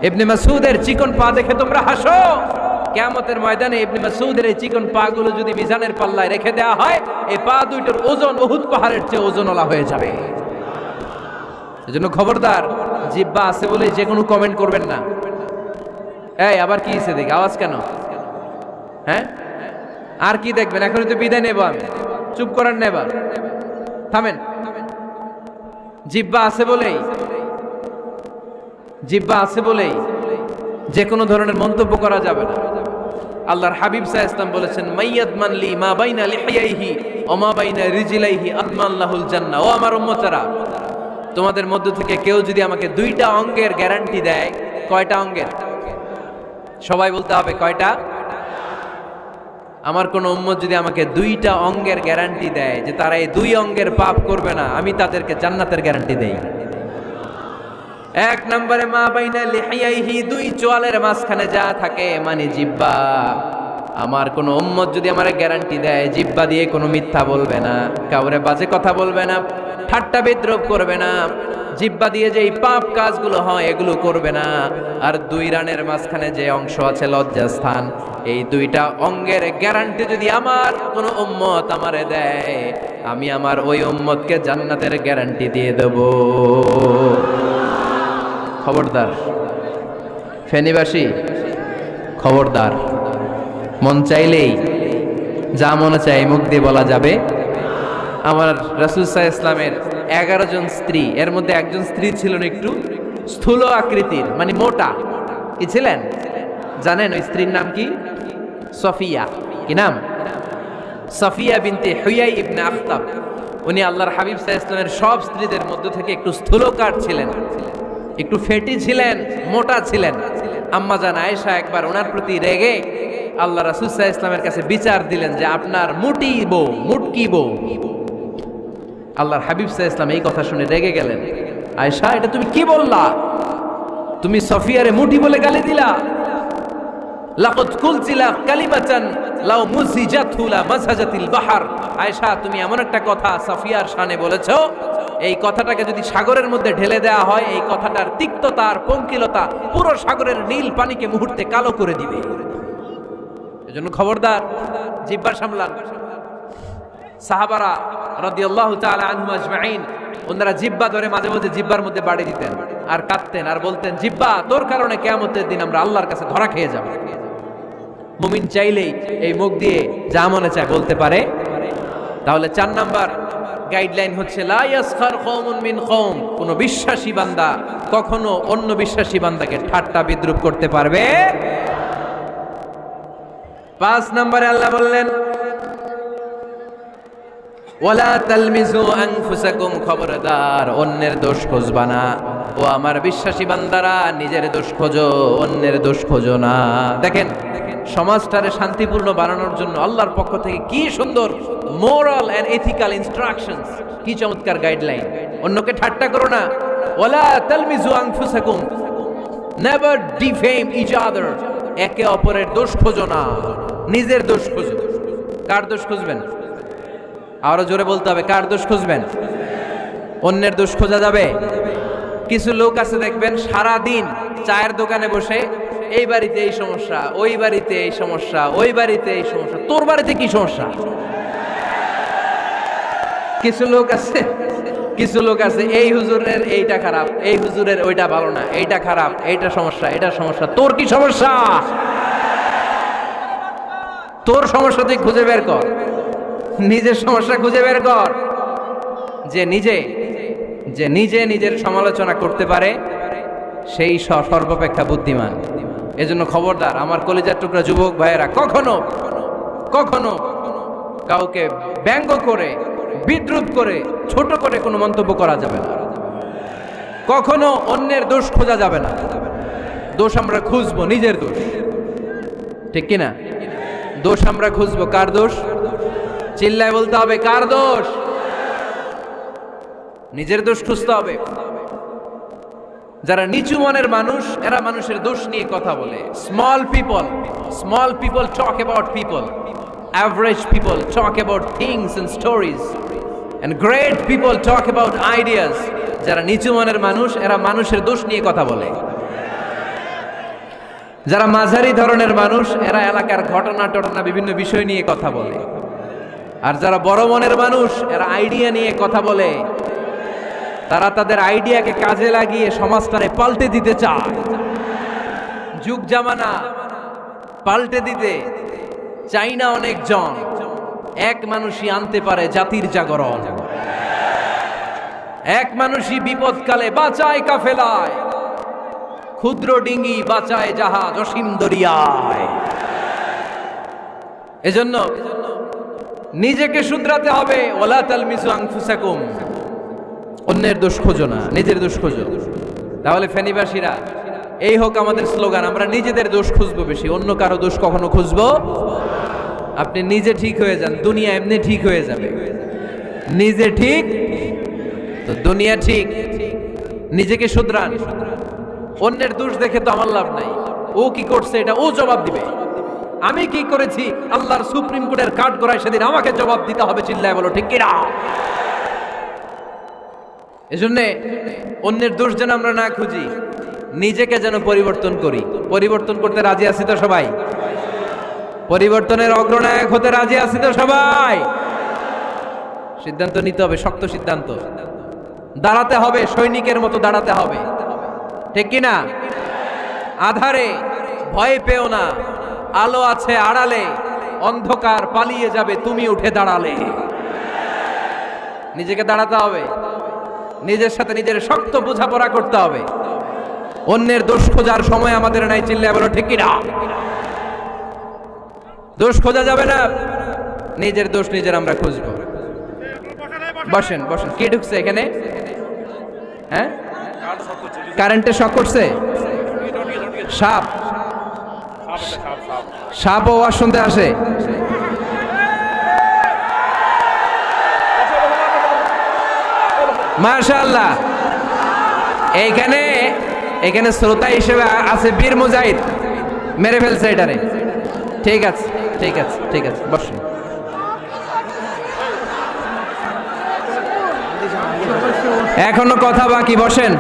S1: ইবনে মাসউদের চিকন পা দেখে তোমরা হাসো। কিয়ামতের ময়দানে ইবনে মাসউদের এই চিকন পা গুলো যদি মিজানের পাল্লায় রেখে দেওয়া হয়, এই পা দুইটার ওজন উহুদ পাহাড়ের চেয়ে ওজনওয়ালা হয়ে যাবে। এজন্য খবরদার, জিহ্বা আছে বলে যে কোনো কমেন্ট করবেন না। এই আবার কি হইছে দেখি, আওয়াজ কেন? হ্যাঁ, আর কি দেখবেন? এখনই তো বিদায় নেব আমি, চুপ করেন না, এবার থামেন। জিহ্বা আছে বলেই, জিহ্বা আছে বলেই যে কোনো ধরনের মন্তব্য করা যাবে না। আল্লাহর হাবিব সাল্লাল্লাহু আলাইহি ওয়াসাল্লাম বলেছেন, মাইয়াদমান লি মা বাইনা লিহিয়াইহি ওয়া মা বাইনা রিজলাইহি আদমান লাহুল জান্নাহ। ও আমার উম্মতেরা, তোমাদের মধ্য থেকে কেউ যদি আমাকে দুইটা অঙ্গের গ্যারান্টি দেয়, কয়টা অঙ্গের? সবাই বলতে হবে কয়টা? আমার কোন উম্মত যদি আমাকে দুইটা অঙ্গের গ্যারান্টি দেয় যে তারা এই দুই অঙ্গের পাপ করবে না, আমি তাদেরকে জান্নাতের গ্যারান্টি দেই। এক নম্বরে মা বাইনা লিহিয়াইহি, দুই চোয়ালের মাঝখানে যা থাকে মানে জিহ্বা। আমার কোন উম্মত যদি আমার গ্যারান্টি দেয় জিহ্বা দিয়ে কোনো মিথ্যা বলবে না, কাউরে বাজে কথা বলবে না, ঠাট্টা বিদ্রুপ করবে না, জিহ্বা দিয়ে যে এই পাপ কাজগুলো হয় এগুলো করবে না। আর দুই রানের মাঝখানে যে অংশ আছে লজ্জাস্থান, এই দুইটা অঙ্গের গ্যারান্টি যদি আমার কোন উম্মত আমারে দেয়, আমি আমার ওই উম্মতকে জান্নাতের গ্যারান্টি দিয়ে দেব। খবরদার ফেনীবাসী, খবরদার। মন চাইলেই যা মনে চাই মুখ দিয়ে বলা যাবে। আমার রাসূল সাল্লাল্লাহু আলাইহি ওয়াসাল্লামের 11 জন স্ত্রী, এর মধ্যে একজন স্ত্রী ছিলেন একটু স্থূল আকৃতির, মানে মোটা। কি ছিলেন জানেন? ওই স্ত্রীর নাম কি? সফিয়া। কি নাম? সফিয়া বিনতে হুয়াই ইবনে আখতাব। উনি আল্লাহর হাবিব সাল্লাল্লাহু আলাইহি ওয়াসাল্লামের সব স্ত্রীদের মধ্য থেকে একটু স্থূলকার ছিলেন, একটু ফেটি ছিলেন, মোটা ছিলেন। আম্মা জান আয়েশা একবার ওনার প্রতি রেগে আল্লাহ রাসূল সাল্লাল্লাহু আলাইহি ওয়াসাল্লামের কাছে বিচার দিলেন যে আপনার মুটি বউ, মুটকি বউ। আল্লাহর হাবিব সাল্লাল্লাহু আলাইহি ওয়াসাল্লাম এই কথা শুনে রেগে গেলেন। আয়েশা, এটা তুমি কি বললা? তুমি সফিয়ারে মুটি বলে গালি দিলা। লাকাদ কুলতিলা কালিমাতান লাউ মুজিজাতু লা মাসাজাতিল বাহর। আয়েশা, তুমি এমন একটা কথা সফিয়ার শানে বলেছো, এই কথাটাকে যদি সাগরের মধ্যে ঢেলে দেওয়া হয়, এই কথাটার তিক্ততা আর পঙ্কিলতা পুরো সাগরের নীল পানিকে মুহূর্তে কালো করে দিবে। এজন্য খবরদার, জিহ্বা সামলান। সাহাবারা রাদিয়াল্লাহু তাআলা আনহুম আজমাইন, ওনারা জিহ্বা ধরে মাঝে মাঝে জিহ্বার মধ্যে বাড়ি দিতেন আর কাঁদতেন আর বলতেন, জিহ্বা, তোর কারণে কিয়ামতের দিন আমরা আল্লাহর কাছে ধরা খেয়ে যাব। মুমিন চাইলেই এই মুখ দিয়ে যা মনে চায় বলতে পারে। তাহলে 4 নাম্বার গাইডলাইন হচ্ছে লা ইয়াসখার কওমুন মিন কওম, কোন বিশ্বাসী বান্দা কখনো অন্য বিশ্বাসী বান্দাকে ঠাট্টা বিদ্রূপ করতে পারবে। 5 নম্বরে আল্লাহ বললেন ওয়ালা তালমিজু আনফুসাকুম, খবরদার অন্যের দোষ খুঁজবা না। ও আমার বিশ্বাসী বান্দারা, নিজের দোষ খোঁজো, অন্যের দোষ খোঁজো না। দেখেন সমাজটারে শান্তিপূর্ণ বানানোর জন্য আল্লাহর পক্ষ থেকে কি সুন্দর মোরাল এন্ড এথিক্যাল ইনস্ট্রাকশনস, কি চমৎকার গাইডলাইন। অন্যকে ঠাট্টা করো না। ওয়ালা তালমিজু আনফুসাকুম, নেভার ডিফেম ইচ আদার, একে অপরের দোষ খোঁজো না, নিজের দোষ খোঁজো। কার দোষ খুঁজবেন? আরো জোরে বলতে হবে, কার দোষ খুঁজবেন? অন্যের দোষ খোঁজা যাবে? কিছু লোক আছে দেখবেন সারা দিন চায়ের দোকানে বসে এই বাড়িতে এই সমস্যা, ওই বাড়িতে এই সমস্যা, ওই বাড়িতে এই সমস্যা। তোর বাড়িতে কি সমস্যা? কিছু লোক আছে এই হুজুরের এইটা খারাপ, এই হুজুরের ওইটা ভালো না, এইটা খারাপ, এইটা সমস্যা, এটা সমস্যা। তোর কি সমস্যা? তোর সমস্যা তুই খুঁজে বের কর, নিজের সমস্যা খুঁজে বের কর। যে নিজে নিজের সমালোচনা করতে পারে সেই সর্বাপেক্ষা বুদ্ধিমান। এজন্য খবরদার আমার কলিজার টুকরা যুবক ভাইয়েরা, কখনো কাউকে ব্যঙ্গ করে, বিদ্রুপ করে, ছোট করে কোনো মন্তব্য করা যাবে না। কখনো অন্যের দোষ খোঁজা যাবে না। দোষ আমরা খুঁজবো, নিজের দোষ, ঠিক কিনা? দোষ আমরা খুঁজবো। কার দোষ? চিল্লায় বলতে হবে, কার দোষ? নিজের দোষ খুঁজতে হবে। যারা নিচু মনের মানুষ, এরা মানুষের দোষ নিয়ে কথা বলে। Small people talk about people, average people talk about things and stories, and great people talk about ideas. যারা নিচু মনের মানুষ, এরা মানুষের দোষ নিয়ে কথা বলে। যারা মাঝারি ধরনের মানুষ, এরা এলাকার ঘটনা বিভিন্ন বিষয় নিয়ে কথা বলে। আর যারা বড় মনের মানুষ, এরা আইডিয়া নিয়ে কথা বলে। তারা তাদের আইডিয়াকে কাজে লাগিয়ে সমাজটারে পাল্টে দিতে চায়। যুগ জামানা পাল্টে দিতে চাই না অনেকজন, এক মানুষই আনতে পারে জাতির জাগরণ। এক মানুষই বিপদকালে বাঁচায় কাফেলায়, ক্ষুদ্র ডিঙ্গি বাঁচায় জাহাজ অসীম দরিয়ায়। এজন্য নিজেকে শুধরাতে হবে। ওয়ালা তালমিজু আনফুসাকুম, অন্যের দোষ খোঁজো না, নিজের দোষ খোঁজো। তাহলে ফেনীবাসীরা, এই হোক আমাদের স্লোগান, আমরা নিজেদের দোষ খুঁজবো বেশি, অন্য কারো দোষ কখনো খুঁজবো। আপনি নিজে ঠিক হয়ে যান, দুনিয়া এমনি ঠিক হয়ে যাবে। নিজে ঠিক তো দুনিয়া ঠিক। নিজেকে শুধরান। অন্যের দোষ দেখে তো আমার লাভ নাই। ও কি করছে এটা ও জবাব দিবে, আমি কি করেছি আল্লাহর সুপ্রিম কোর্টের কাঠ গড়ায় সেদিন আমাকে জবাব দিতে হবে। চিল্লায় বলো ঠিক কিনা? এজন্যে অন্যের দোষ যেন আমরা না খুঁজি, নিজেকে যেন পরিবর্তন করি। পরিবর্তন করতে রাজি আছি তো সবাই? পরিবর্তনের অগ্রনায়ক হতে রাজি আছি তো সবাই? সিদ্ধান্ত নিতে হবে, শক্ত সিদ্ধান্ত। দাঁড়াতে হবে, সৈনিকের মতো দাঁড়াতে হবে, ঠিক কিনা? আধারে ভয় পেও না, আলো আছে আড়ালে, অন্ধকার পালিয়ে যাবে তুমি উঠে দাঁড়ালে। নিজেকে দাঁড়াতে হবে, নিজের সাথে নিজের শক্ত বোঝাপড়া করতে হবে। অন্যের দোষ খোঁজার সময় আমাদের নাই। চিল্লায় বলো ঠিক কিনা? দোষ খোঁজা যাবে না, নিজের দোষ নিজের আমরা খুঁজবো। বসেন বসেন। কে ঢুকছে এখানে? হ্যাঁ, কারেন্টে শক করছে। সাপ সাপ আওয়াজ শুনতে আসে। মাশাআল্লাহ। এইখানে শ্রোতা হিসেবে আছে বীর মুজাহিদ, মেরে ফেলছে এটারে। ঠিক আছে ঠিক আছে ঠিক আছে, বসুন। এখনো কথা বাকি, বসেন।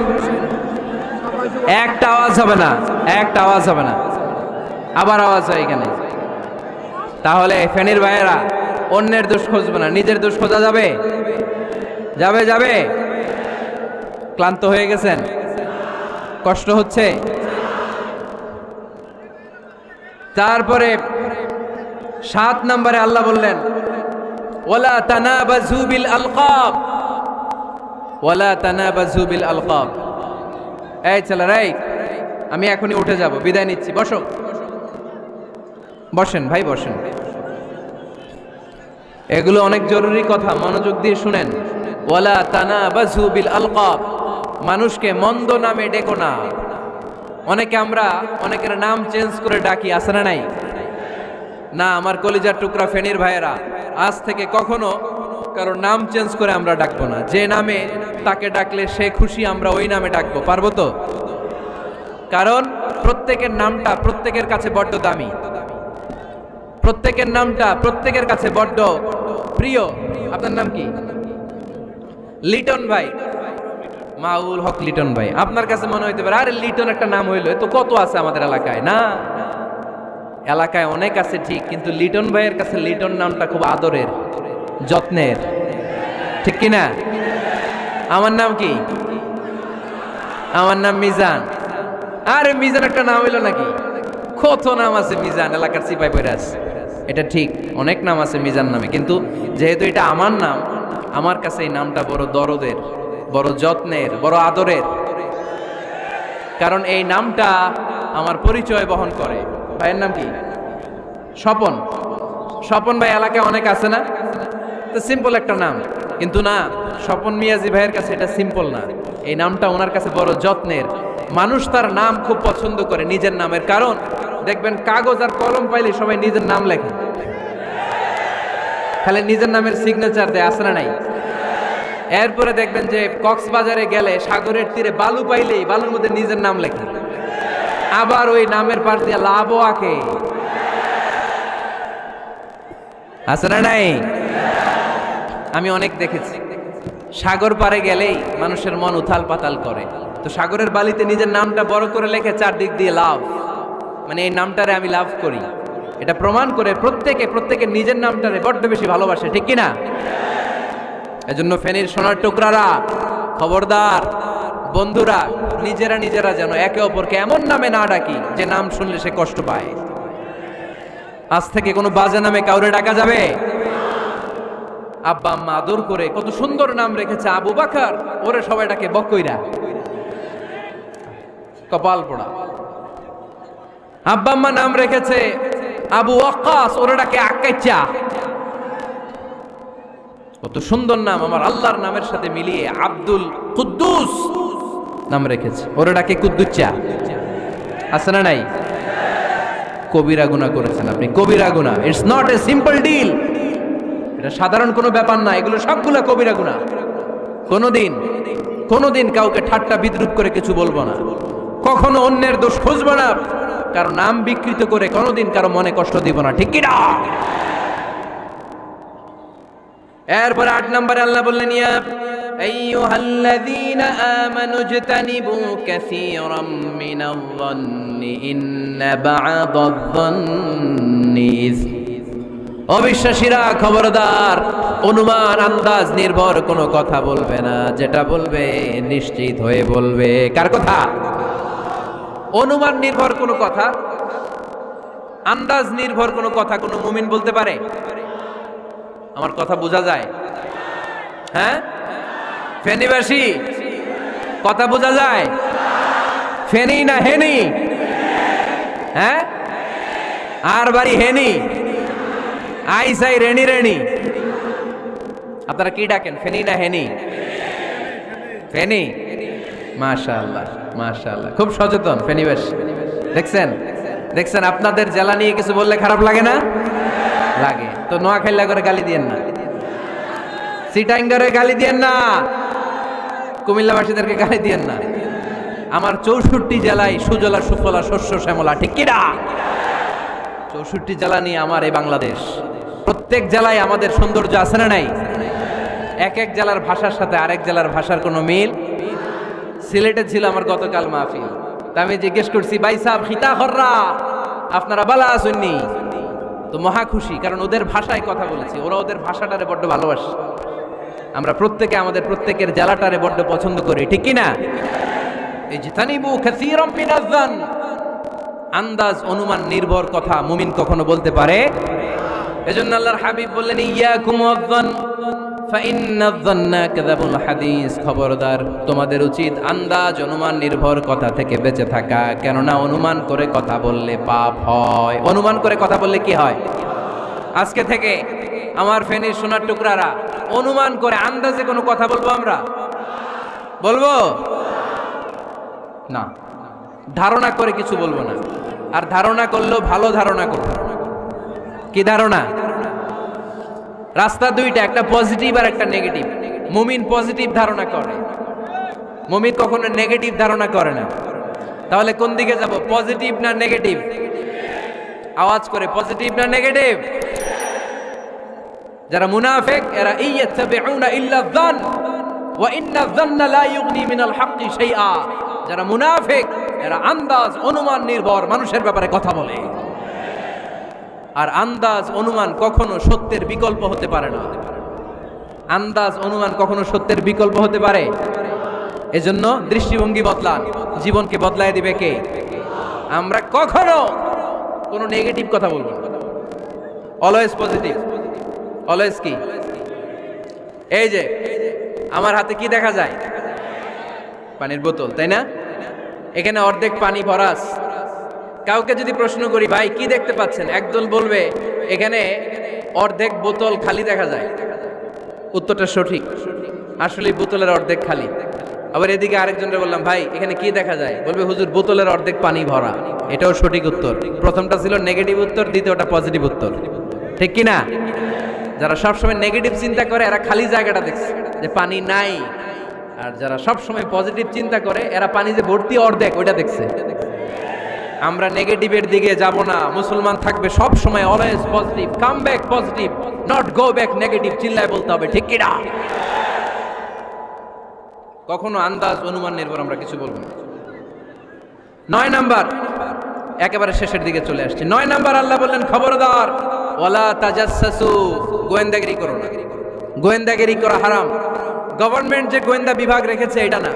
S1: একটা আওয়াজ হবে না, একটা আওয়াজ হবে না। আবার আওয়াজ হয় এখানে। তাহলে ফেনীর ভাইয়েরা, অন্যের দোষ খুঁজবে না, নিজের দোষ খোঁজা যাবে? যাবে যাবে? ক্লান্ত হয়ে গেছেন? কষ্ট হচ্ছে? তারপরে 7 নম্বরে আল্লাহ বললেন ওয়ালা তানাবাজু বিল আলকাব, ওয়ালা তানাবাজু বিল আলকাব। এই ছেলেরা, আমি এখনই উঠে যাব, বিদায় নিচ্ছি, বসো। বসেন ভাই, বসেন। এগুলো অনেক জরুরি কথা, মনোযোগ দিয়ে শুনেন। ওয়ালা তানাবাজু বিল আলকাব, মানুষকে মন্দ নামে ডেকো না। আমরা অনেকের নাম চেঞ্জ করে ডাকি, আছে না নাই? না, আমার কলিজার টুকরা ফেনীর ভাইয়েরা, আজ থেকে কখনো কারো নাম চেঞ্জ করে আমরা ডাকবো না। যে নামে তাকে ডাকলে সে খুশি, আমরা ওই নামে ডাকবো, পারবো তো? কারণ প্রত্যেকের নামটা প্রত্যেকের কাছে বড্ড দামি, প্রত্যেকের নামটা প্রত্যেকের কাছে বড্ড প্রিয়। আপনার নাম কি? লিটন ভাই, মাউল হক লিটন ভাই। আপনার কাছে মনে হইতে পারে আরে লিটন একটা নাম হইলো, তো কত আছে আমাদের এলাকায়। না, এলাকায় অনেক আছে ঠিক, কিন্তু লিটন ভাইয়ের কাছে লিটন নামটা খুব আদরের, যত্নের, ঠিক কিনা? আমার নাম কি? আমার নাম মিজান। আরে মিজান একটা নাম হইলো নাকি? কত নাম আছে মিজান, এলাকার সিপাই পয়রা আছে। এটা ঠিক, অনেক নাম আছে মিজান নামে, কিন্তু যেহেতু এটা আমার নাম, আমার কাছে এই নামটা বড় দরদের, বড় যত্নের, বড় আদরের। কারণ এই নামটা আমার পরিচয় বহন করে। ভাইয়ের নাম কি? স্বপন। স্বপন ভাই এলাকায় অনেক আছে না? তো সিম্পল একটা নাম, কিন্তু না, স্বপন মিয়াজি ভাইয়ের কাছে এটা সিম্পল না, এই নামটা ওনার কাছে বড় যত্নের। মানুষ তার নাম খুব পছন্দ করে, নিজের নামের। কারণ দেখবেন কাগজ আর কলম পাইলে সবাই নিজের নাম লেখে, খালি নিজের নামের সিগনেচার দেয়, আছে না নাই? এরপরে দেখবেন যে কক্সবাজারে গেলে সাগরের তীরে বালু পাইলেই বালুর মধ্যে নিজের নাম লেখে, আবার ওই নামের পাশ দিয়ে লাভও আঁকে, আছে না নাই? আমি অনেক দেখেছি, সাগর পারে গেলেই মানুষের মন উথাল পাতাল করে, তো সাগরের বালিতে নিজের নামটা বড় করে লেখে চারদিক দিয়ে লাভ, মানে এই নামটারে আমি লাভ করি। এটা প্রমাণ করে প্রত্যেকের নিজের নামটারে বড্ড বেশি ভালোবাসে, ঠিক কিনা? এজন্য ফেনীর সোনার টুকরারা, খবরদার বন্ধুরা, নিজেরা যেন একে অপরকে এমন নামে না ডাকি যে নাম শুনলে সে কষ্ট পায়। আজ থেকে কোনো বাজে নামে কাউরে ডাকা যাবে? আব্বা আম্মা আদর করে কত সুন্দর নাম রেখেছে, আবু বাকার, ওরে সবাই ডাকে বকইরা, কপাল পোড়া। আব্বা আম্মা নাম রেখেছে আবু ওয়াক্কাস, ওরে ডাকে আক্কাইচা। কত সুন্দর নাম আমার আল্লাহর নামের সাথে মিলিয়ে আব্দুল কুদ্দুস নাম রেখেছে, ওরে ডাকে কুদ্দুচ্চা, আছে না নাই? কবিরা গুনাহ করেছেন আপনি, কবিরা গুনাহ। It's not a simple deal, এটা সাধারণ কোনো ব্যাপার না, এগুলো সবগুলো কবিরা গুনাহ। কোনোদিন কাউকে ঠাট্টা বিদ্রুপ করে কিছু বলবো না, কখনো অন্যের দোষ খুঁজবো না, কারো নাম বিকৃত করে কোনোদিন কারো মনে কষ্ট দিব না, ঠিক কি না? এরপর 8 নম্বরে আল্লাহ বললেন ইয়া আইয়ুহাল্লাযীনা আমানু ইজতানিবু কাসীরাম মিনায-যন্নি ইন্না বা'দায-যন্নি ইসম। অবিশ্বাসীরা খবরদার, অনুমান আন্দাজ নির্ভর কোনো কথা বলবে না, যেটা বলবে নিশ্চিত হয়ে বলবে। কার কথা? অনুমান নির্ভর কোনো কথা, আন্দাজ নির্ভর কোনো কথা কোনো মুমিন বলতে পারে? আমার কথা বোঝা যায়? হ্যাঁ ফেনীবাসী, কথা বোঝা যায়? ফেনী না হেনি? হ্যাঁ, আর বাড়ি হেনি, আইসাই রেনি রেনি। আপনারা কি ডাকেন, ফেনী না হেনি? ফেনী। মাশাআল্লাহ মাশাআল্লাহ, খুব সচেতন ফেনীবাসী। দেখছেন আপনাদের জেলা নিয়ে কিছু বললে খারাপ লাগে না? লাগে। তো নোয়াখালী করে গালি দিয়েন না, চিটাঙ্গারে গালি দিয়েন না, কুমিল্লাবাসীদেরকে গালি দিয়েন না। আমার 64 জেলায় সুজলা সুফলা শস্য শ্যামলা, ঠিক কিনা? 64 জেলা নিয়ে আমার এই বাংলাদেশ। প্রত্যেক জেলায় আমাদের সৌন্দর্য আছে না নাই? এক এক জেলার ভাষার সাথে আরেক জেলার ভাষার কোনো মিল। সিলেটে ছিল আমার গতকাল মাহফিল, তা আমি জিজ্ঞেস করছি ভাই সাহেব খিতা খররা, আপনারা বালা আসুননি? তো মহা খুশি, কারণ ওদের ভাষায় কথা বলেছি, ওরা ওদের ভাষাটারে বড্ড ভালোবাসে। আমরা প্রত্যেকে আমাদের প্রত্যেকের জেলাটারে বড্ড পছন্দ করি, ঠিক কিনা? ইজতানিবু কাসীরাম মিনায-যন্ন, আন্দাজ অনুমান নির্ভর কথা মুমিন কখনো বলতে পারে। এজন্য আল্লাহর হাবিব বললেন, ইয়াকুম ওয়াজ্জান ফাইন্নায-যান্না কাযাবুল হাদিস, খবরদার তোমাদের উচিত আন্দাজ অনুমান নির্ভর কথা থেকে বেঁচে থাকা, কেননা অনুমান করে কথা বললে পাপ হয়। অনুমান করে কথা বললে কি হয়? আজকে থেকে আমার ফেনীর সোনার টুকরারা অনুমান করে আন্দাজে কোনো কথা বলবো আমরা? বলবো না। ধারণা করে কিছু বলবো না, আর ধারণা করলেও ভালো ধারণা করব। কি ধারণা? রাস্তা দুইটা, একটা পজিটিভ আর একটা নেগেটিভ। মুমিন পজিটিভ ধারণা করে, মুমিন কখনো নেগেটিভ ধারণা করে না। তাহলে কোন দিকে যাব, পজিটিভ না নেগেটিভ? আওয়াজ করে, পজিটিভ না নেগেটিভ? যারা মুনাফিক এরা ইয়াত্তাবিউনা ইল্লা যান ওয়া ইন্না যান্না লা ইউগনি মিনাল হাক্কি শাইআ। যারা মুনাফিক এরা আন্দাজ অনুমান নির্ভর মানুষের ব্যাপারে কথা বলে, আর আন্দাজ অনুমান কখনো সত্যের বিকল্প হতে পারে না। আন্দাজ অনুমান কখনো সত্যের বিকল্প হতে পারে? এজন্য দৃষ্টিভঙ্গি বদলান, জীবনকে বদলায় দিবে কে? আমরা কখনো কোনো নেগেটিভ কথা বলবো না, অলওয়েজ পজিটিভ। অলওয়েজ কি? এই যে আমার হাতে কি দেখা যায়? পানির বোতল, তাই না? এখানে অর্ধেক পানি ভরাস। কাউকে যদি প্রশ্ন করি, ভাই কি দেখতে পাচ্ছেন, একদল বলবে এখানে অর্ধেক বোতল খালি দেখা যায়। উত্তরটা সঠিক, আসলে বোতলের অর্ধেক খালি। আবার এদিকে আরেকজনকে বললাম, ভাই এখানে কি দেখা যায়, বলবে হুজুর বোতলের অর্ধেক পানি ভরা। এটাও সঠিক উত্তর। প্রথমটা ছিল নেগেটিভ উত্তর, দ্বিতীয়টা পজিটিভ উত্তর। ঠিক কি না? যারা সবসময় নেগেটিভ চিন্তা করে এরা খালি জায়গাটা দেখছে যে পানি নাই, আর যারা সবসময় পজিটিভ চিন্তা করে এরা পানি যে ভর্তি অর্ধেক ওইটা দেখছে। আমরা নেগেটিভের দিকে যাব না, মুসলমান থাকবে সব সময় always positive. Come back positive, not go back negative. চিল্লায় বলতে হবে, ঠিক কি না? কখনো আন্দাজ অনুমান নির্ভর আমরা কিছু বলবো না। 9 নাম্বার, একেবারে শেষের দিকে চলে আসছে। 9 নাম্বার আল্লাহ বললেন, খবরদার ওয়ালা তাজাসসু, গোয়েন্দাগিরি করো না। গোয়েন্দাগিরি করা হারাম। গভর্নমেন্ট যে গোয়েন্দা বিভাগ রেখেছে এটা না,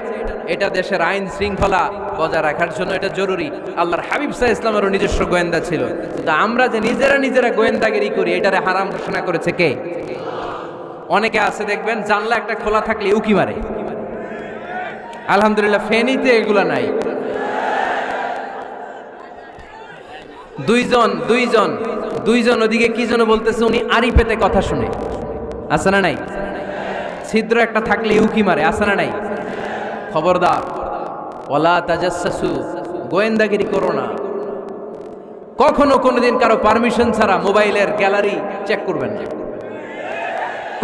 S1: এটা দেশের আইন শৃঙ্খলা বজায় রাখার জন্য এটা জরুরি। আল্লাহর হাবিব সাল্লাল্লাহু আলাইহি ওয়াসাল্লামেরও নিজস্ব গোয়েন্দা ছিল। কিন্তু আমরা যে নিজেরা গোয়েন্দাগিরি করি, এটারে হারাম ঘোষণা করেছে কে? অনেকে আছে দেখবেন জানলা একটা খোলা থাকলে উকি মারে। আলহামদুলিল্লাহ ফেনীতে এগুলা নাই। দুইজন ওদিকে কি যেন বলতেছে, উনি আড়ি পেতে কথা শুনে। আছে না নাই? ছিদ্র একটা থাকলে উকি মারে। আছে না নাই? খবরদার ওয়ালা তাজাসসু, গোয়েন্দাগিরি করো না। কখনো কোনোদিন কারো পারমিশন ছাড়া মোবাইলের গ্যালারি চেক করবেন না।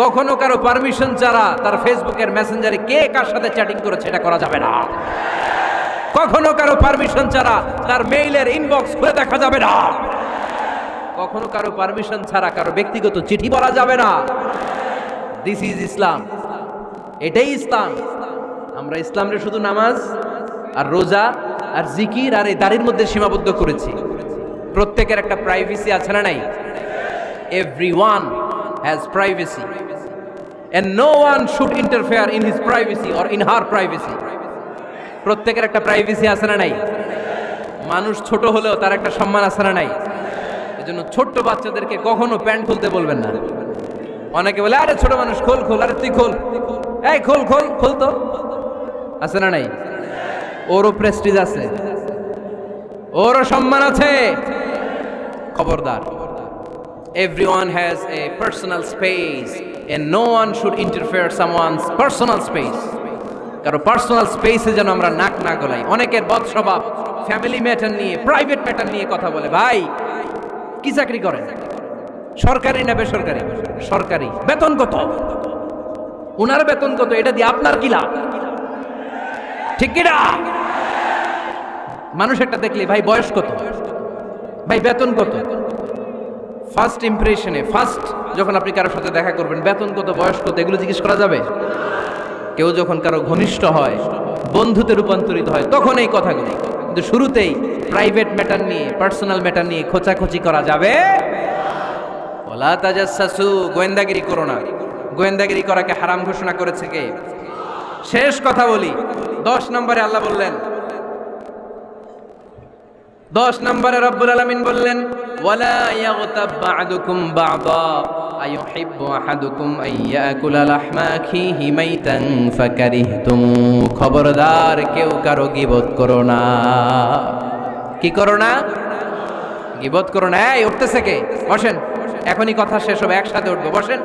S1: কখনো কারো পারমিশন ছাড়া তার ফেসবুকের মেসেঞ্জারে কে কার সাথে চ্যাটিং করেছে এটা করা যাবে না। কখনো কারো পারমিশন ছাড়া তার মেইলের ইনবক্স খুলে দেখা যাবে না। কখনো কারো পারমিশন ছাড়া কারো ব্যক্তিগত চিঠি পড়া যাবে না। দিস ইজ ইসলাম। এটাই ইসলাম। আমরা ইসলামরে শুধু নামাজ আর রোজা আর জিকির আর এই দাড়ির মধ্যে সীমাবদ্ধ করেছি। প্রত্যেকের একটা প্রাইভেসি আছে না নাই? Everyone has privacy and no one should interfere in his privacy or in her privacy. প্রত্যেকের একটা প্রাইভেসি আছে না নাই? মানুষ ছোট হলেও তার একটা সম্মান আছে না নাই? এজন্য ছোট্ট বাচ্চাদেরকে কখনো প্যান্ট খুলতে বলবেন না। অনেকে বলে, আরে ছোট মানুষ খোল, আরে তুই খোল, এই খোল তো। আছে না নাই? ওরও প্রেস্টিজ আছে, ওরও সম্মান আছে। খবরদার, everyone has a personal space and no one should interfere someone's personal space. কারো পার্সোনাল স্পেসে যেন আমরা নাক না গলাই। অনেকের বদ স্বভাব ফ্যামিলি ম্যাটার নিয়ে, প্রাইভেট ম্যাটার নিয়ে কথা বলে। ভাই কি চাকরি করেন? সরকারি না বেসরকারি? সরকারি। বেতন কত? উনার বেতন কত? এটা দিয়ে আপনার কি লাভ? ঠিক কি না? মানুষ একটা দেখলে, ভাই বয়স কত, ভাই বেতন কত? ফার্স্ট ইমপ্রেশনে, ফার্স্ট যখন আপনি কারোর সাথে দেখা করবেন, বেতন কত, বয়স কত, এগুলো জিজ্ঞেস করা যাবে? কেউ যখন কারো ঘনিষ্ঠ হয়, বন্ধুতে রূপান্তরিত হয়, তখন এই কথাগুলো। কিন্তু শুরুতেই প্রাইভেট ম্যাটার নিয়ে, পার্সোনাল ম্যাটার নিয়ে খোঁচাখুচি করা যাবে? ওয়ালা তাজাসসু, গোয়েন্দাগিরি করো না। গোয়েন্দাগিরি করাকে হারাম ঘোষণা করেছে কে? শেষ কথা বলি, 10 নম্বরে আল্লাহ বললেন, 10 নম্বরে রব্বুল আলামিন বললেন ওয়ালা ইয়াগতাব বা'দুকুম বা'দা আইয়ুহিব্বু আহাদুকুম আইয়াকুলা লাহমা আখিহি মাইতান ফাকারিহতুম। খবরদার কেউ কারো গীবত করো না। কি করো না? গীবত করো না। এই উঠতেছে কে? বসেন, এখনই কথা শেষ হবে, একসাথে উঠবো। বসেন,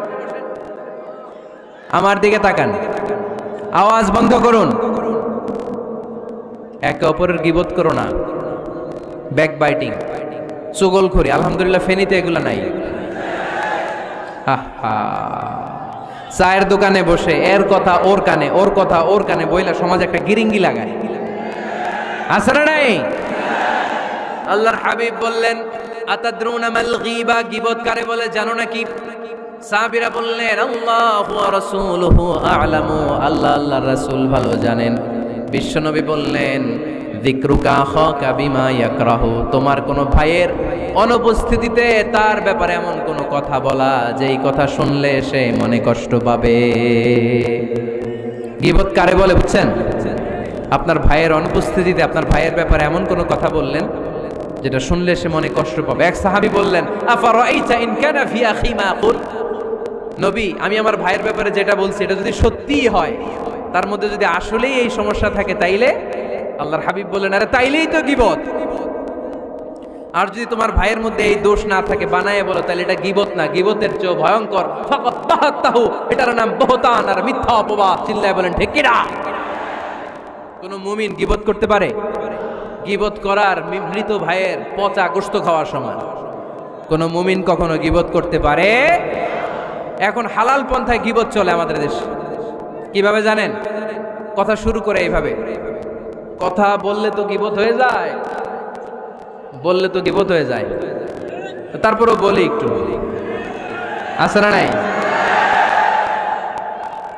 S1: আমার দিকে তাকান, আওয়াজ বন্ধ করুন। একে অপরের গীবত করো না। ব্যাক বাইটিং, চুগলখড়ি, আলহামদুলিল্লাহ ফেনীতে এগুলা নাই। চায়ের দোকানে বসে এর কথা ওর কানে, ওর কথা ওর কানে বইলা সমাজ একটা গিরিঙ্গি লাগায়, আছে না নাই? আল্লাহর হাবিব বললেন আতাদরুনা মাল গীবা, গীবত কারে বলে জানো নাকি? সাহাবীরা বললেন আল্লাহু ওয়া রাসূলুহু আ'লামু, আল্লাহ আল্লাহর রাসূল ভালো জানেন। বিশ্বনবী বললেন যিকরুকা আখাকা বিমা ইয়াকরাহু, তোমার কোনো ভাইয়ের অনুপস্থিতিতে তার ব্যাপারে এমন কোনো কথা বলা যেই কথা শুনলে সে মনে কষ্ট পাবে। গীবত কারে বলে বুঝছেন? আপনার ভাইয়ের অনুপস্থিতিতে আপনার ভাইয়ের ব্যাপারে এমন কোনো কথা বললেন যেটা শুনলে সে মনে কষ্ট পাবে। এক সাহাবী বললেন আফারাইতা ইন কানা ফি আখি মা আকুল, নবী আমি আমার ভাইয়ের ব্যাপারে যেটা বলছি এটা যদি সত্যিই হয়, তার মধ্যে যদি আসলেই এই সমস্যা থাকে, তাইলে? আল্লাহর হাবিব বললেন আরে তাইলেই তো গীবত। আর যদি তোমার ভাইয়ের মধ্যে এই দোষ না থাকে, বানায়ে বলো, তাহলে এটা গীবত না, গীবতের চেয়ে ভয়ঙ্কর। ফাকাত বাহাতাহু, এটার নাম বহতান আর মিথ্যা অপবাদ। চিল্লায় বলেন ঠিক কিনা? কোন মুমিন গীবত করতে পারে? গীবত করার মৃত ভাইয়ের পচা গোশত খাওয়ার সমান। কোন মুমিন কখনো গীবত করতে পারে? এখন হালাল পন্থায় গীবত চলে আমাদের দেশে। কিভাবে জানেন? কথা শুরু করে এইভাবে, কথা বললে তো গীবত হয়ে যায়, বললে তো গীবত হয়ে যায়, তারপরও বলি একটু, আছে না নাই?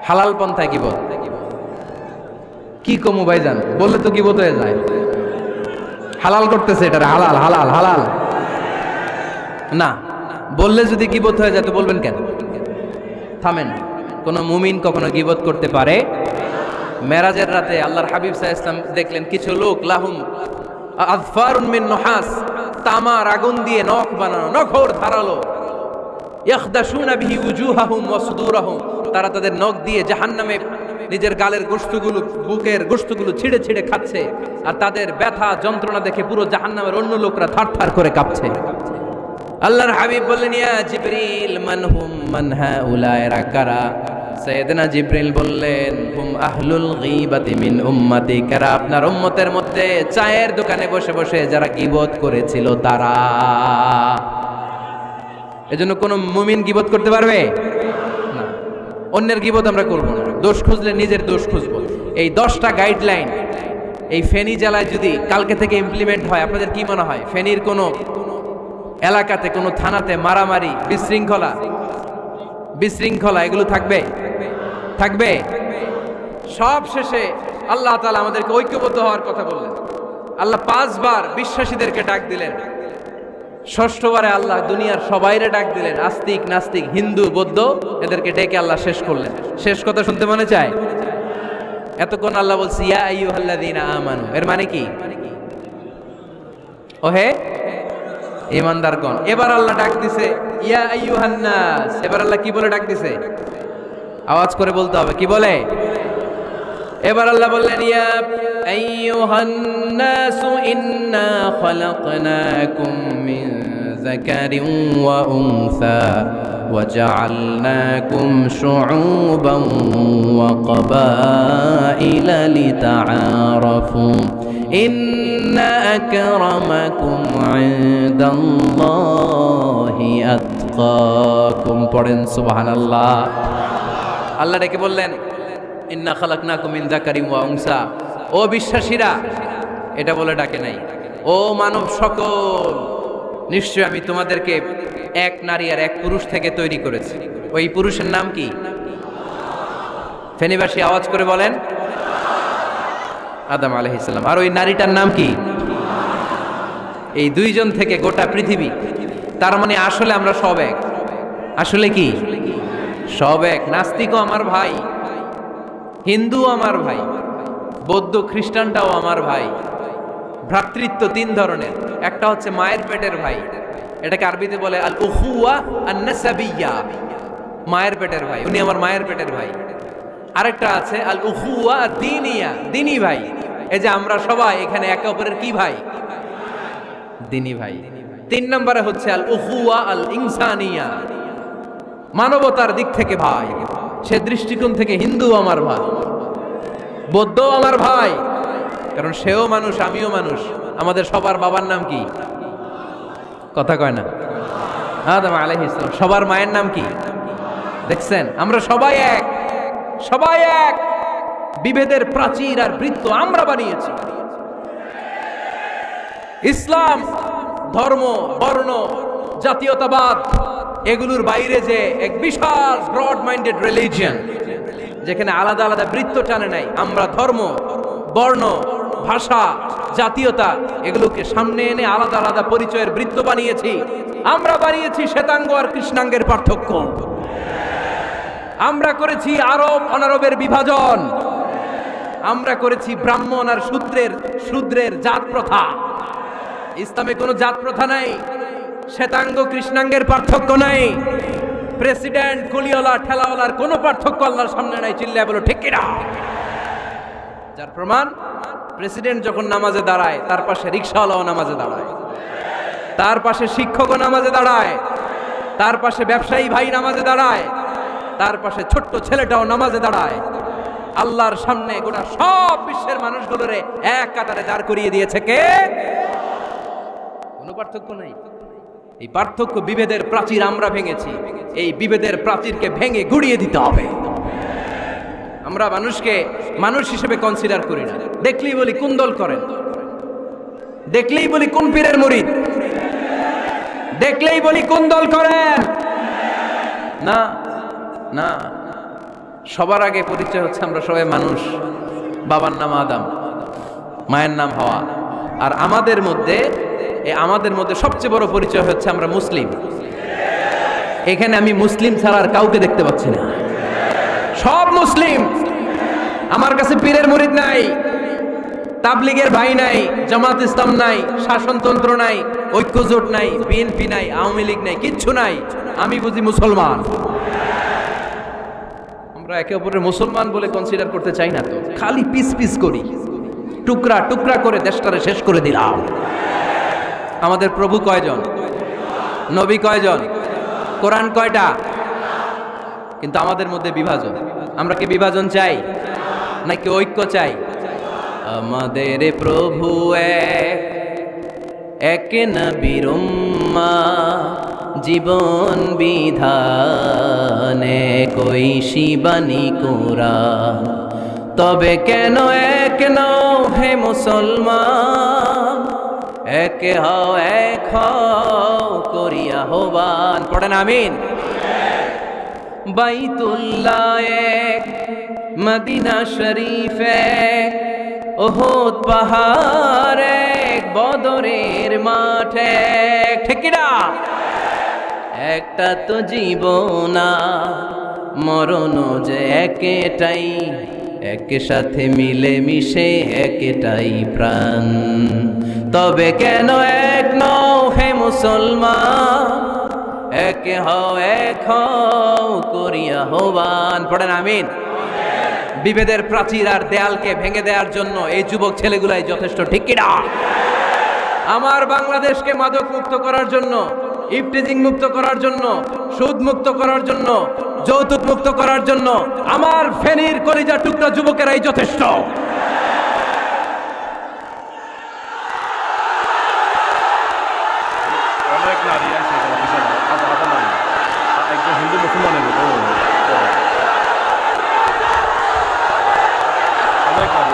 S1: হালাল পন্থায় গীবত কি কমু ভাইজান, বললে তো গীবত হয়ে যায়। হালাল করতেছে এটা, হালাল হালাল হালাল না, বললে যদি গীবত হয়ে যায় তো বলবেন কেন? থামেন। কোন মুমিন কখনো গীবত করতে পারে? মেরাজের রাতে আল্লাহর হাবিব সাল্লাল্লাহু আলাইহি ওয়াসাল্লাম দেখলেন কিছু লোক লাহুম আযফারুন মিন নুহাস, তামার আগুন দিয়ে নখ বানানো, নখর ধারালো, ইয়াখদাশুনা বিহি উজুহাহুম ওয়া সুদুরাহুম, তারা তাদের নখ দিয়ে জাহান্নামে নিজের গালের গোশতগুলো, বুকের গোশতগুলো ছিঁড়ে ছিঁড়ে খাচ্ছে, আর তাদের ব্যথা যন্ত্রণা দেখে পুরো জাহান্নামের অন্য লোকরা থারথার করে কাঁপছে। আল্লাহর হাবিব বললেন ইয়া জিবরিল মান হুম মান হাউলা, এরা কারা? সাইয়েদনা জিবরিল বললেন হুম আহলুল গীবাতি মিন উম্মতি, কারা আপনার উম্মতের মধ্যে চায়ের দোকানে বসে বসে যারা গীবত করেছিল তারা। এজন্য কোন মুমিন গীবত করতে পারবে না। অন্যের গীবত আমরা করব না, দোষ খুঁজলে নিজের দোষ খুঁজব। এই 10টা গাইডলাইন এই ফেনী জেলায় যদি কালকে থেকে ইমপ্লিমেন্ট হয়, আপনাদের কি মনে হয় ফেনীর কোনো এলাকাতে, কোনো থানাতে মারামারি, বিশৃঙ্খলা এগুলো থাকবে? থাকবে। সব শেষে আল্লাহ তাআলা আমাদেরকে ঐক্যবদ্ধ হওয়ার কথা বললেন। আল্লাহ 5 বার বিশ্বাসীদেরকে ডাক দিলেন, 6ষ্ঠবারে আল্লাহ দুনিয়ার সবাইরে ডাক দিলেন, আস্তিক নাস্তিক হিন্দু বৌদ্ধ এদেরকে ডেকে আল্লাহ শেষ করলেন। শেষ কথা শুনতে মনে চায়? এতক্ষণ আল্লাহ বলছে ইয়া আইয়ুহাল্লাযীনা আমানু, এর মানে কি? ওহে ঈমানদারগণ। এবার আল্লাহ ডাক দিছে ইয়া আইয়ুহান নাস। এবার আল্লাহ কি বলে ডাক দিছে? আওয়াজ করে বলতে হবে, কি বলে? এবার আল্লাহ বললেন ইয়া আইয়ুহান নাস ইন্না খালাকনাকুম মিন যাকারিন ওয়া উনসা ওয়া জাআলনাকুম শুউবান ওয়া ক্বাবাইলা লিতাআরাফু ইন্না আকরামাকুম ইনদাল্লাহি আতকাকুম। পড়েন সুবহানাল্লাহ। আল্লাহ ডেকে বললেন ইন্না খালাকনাকুম মিন যাকারিন ওয়া উনসা, ও বিশ্বাসীরা, এটা বলে ডাকে নাই, ও মানব সকল, নিশ্চয় আমি তোমাদেরকে এক নারী আর এক পুরুষ থেকে তৈরি করেছি। ওই পুরুষের নাম কি? ফেনীবাসী আওয়াজ করে বলেন আদম আলাইহিস সালাম। আর ওই নারীটার নাম কি? এই 2 জন থেকে গোটা পৃথিবী। তার মানে আসলে আমরা সব এক। আসলে কি? সব এক। নাস্তিকও আমার ভাই, হিন্দুও আমার ভাই, বৌদ্ধ খ্রিস্টানটাও আমার ভাই, ভ্রাতৃত্ব তিন ধরনের। একটা হচ্ছে মায়ের পেটের ভাই, এটাকে আরবিতে বলে আল উখুয়া আন-নাসাবিয়্যা, মায়ের পেটের ভাই, উনি আমার মায়ের পেটের ভাই। আরেকটা আছে আল উখুয়া দ্বীনিয়া, দ্বীনি ভাই। এই যে আমরা সবাই এখানে একে অপরের কি ভাই? দ্বীনি ভাই। তিন নম্বরে হচ্ছে আল উখুয়া আল ইনসানিয়া, মানবতার দিক থেকে ভাই। সে দৃষ্টিকোণ থেকে হিন্দু আমার ভাই, বৌদ্ধ আমার ভাই, কারণ সেও মানুষ আমিও মানুষ। আমাদের সবার বাবার নাম কি? কথা কয় না? আদম আলাইহিস সালাম। সবার মায়ের নাম কি? দেখছেন, আমরা সবাই এক, সবাই এক। বিভেদের প্রাচীর আর বৃত্ত আমরা বানিয়েছি। ইসলাম ধর্ম, বর্ণ, জাতীয়তাবাদ এগুলোর বাইরে যে এক বিশাল ব্রড মাইন্ডেড রিলিজিয়ন, যেখানে আলাদা আলাদা বৃত্ত টানে নাই। আমরা ধর্ম, বর্ণ, ভাষা, জাতীয়তা এগুলোকে সামনে এনে আলাদা আলাদা পরিচয়ের বৃত্ত বানিয়েছি। আমরা বানিয়েছি শ্বেতাঙ্গ আর কৃষ্ণাঙ্গের পার্থক্য। আমরা করেছি আরব অনারবের বিভাজন। আমরা করেছি ব্রাহ্মণ আর শূদ্রের জাত প্রথা। ইসলামে কোনো জাত প্রথা নাই, শ্বেতাঙ্গ কৃষ্ণাঙ্গের পার্থক্য নাই, প্রেসিডেন্ট কুলিওয়ালা ঠেলাওয়ালার কোনো পার্থক্য আল্লাহর সামনে নাই। চিল্লায় বলো ঠিক কিনা? যার প্রমাণ, প্রেসিডেন্ট যখন নামাজে দাঁড়ায় তার পাশে রিকশাওয়ালাও নামাজে দাঁড়ায়, তার পাশে শিক্ষকও নামাজে দাঁড়ায়, তার পাশে ব্যবসায়ী ভাই নামাজে দাঁড়ায়, তার পাশে ছোট্ট ছেলেটাও নামাজে দাঁড়ায়। আল্লাহর সামনে গোটা সব বিশ্বের মানুষগুলোরে এক কাতারে দাঁড় করিয়ে দিয়েছে কে? কোনো পার্থক্য নাই। এই পার্থক্য, বিভেদের প্রাচীর আমরা ভেঙেছি। এই বিভেদের প্রাচীরকে ভেঙে গুড়িয়ে দিতে হবে। আমরা মানুষকে মানুষ হিসেবে কনসিডার করি না। দেখলেই বলি কোন দল করেন, দেখলেই বলি কোন পীরের মুরিদ, দেখলেই বলি কোন দল করেন। না না, সবার আগে পরিচয় হচ্ছে আমরা সবাই মানুষ। বাবার নাম আদম, মায়ের নাম হাওয়া। আর আমাদের মধ্যে সবচেয়ে বড় পরিচয় হচ্ছে আমরা মুসলিম। এখানে আমি মুসলিম ছাড়া আর কাউকে দেখতে পাচ্ছি না। সব মুসলিম। আমার কাছে পীরের মুরিদ নাই, তাবলীগের ভাই নাই, জামাত ইসলাম নাই, শাসনতন্ত্র নাই, ঐক্যজোট নাই, বিএনপি নাই, আওয়ামী লীগ নাই, কিচ্ছু নাই। আমি বুঝি মুসলমান। আমরা একে অপরের মুসলমান বলে কনসিডার করতে চাই না তো, খালি পিস পিস করি, টুকরা টুকরা করে দেশটারে শেষ করে দিলাম। আমাদের প্রভু কয়জন? নবী কয়জন? কোরআন কয়টা? কিন্তু আমাদের মধ্যে বিভাজন। আমরা কি বিভাজন চাই নাকি ঐক্য চাই? আমাদের প্রভু এক নবীর উম্মাহ, জীবন বিধানে কই শিবানী কোরআন। তবে কেন এক নও হে মুসলমান? এক হও, এক হও করিয়া আহ্বান। পড়েন আমিন। বাইতুল্লাহ এক, মদিনা শরীফ এক, উহুদ পাহাড় এক, বদরের মাঠ এক। ঠিক কিনা? একটা তো জীবন, মরণ যে একটাই, একে সাথে মিলে মিশে একটাই প্রাণ। তবে কেন এক নও হে মুসলমান? এক হও, এক হও করিয়া আহ্বান। পড়েন আমিন। বিভেদের প্রাচীর আর দেয়ালকে ভেঙে দেওয়ার জন্য এই যুবক ছেলেগুলাই যথেষ্ট। ঠিক কিনা? আমার বাংলাদেশকে মাদক মুক্ত করার জন্য, ইফটিজিং মুক্ত করার জন্য, সুদ মুক্ত করার জন্য, যৌতুক মুক্ত করার জন্য আমার ফেনীর কলিজা টুকরা যুবকেরাই যথেষ্ট।
S2: অনেক নারী আছে একজন হিন্দু মুসলমানের অনেক নারী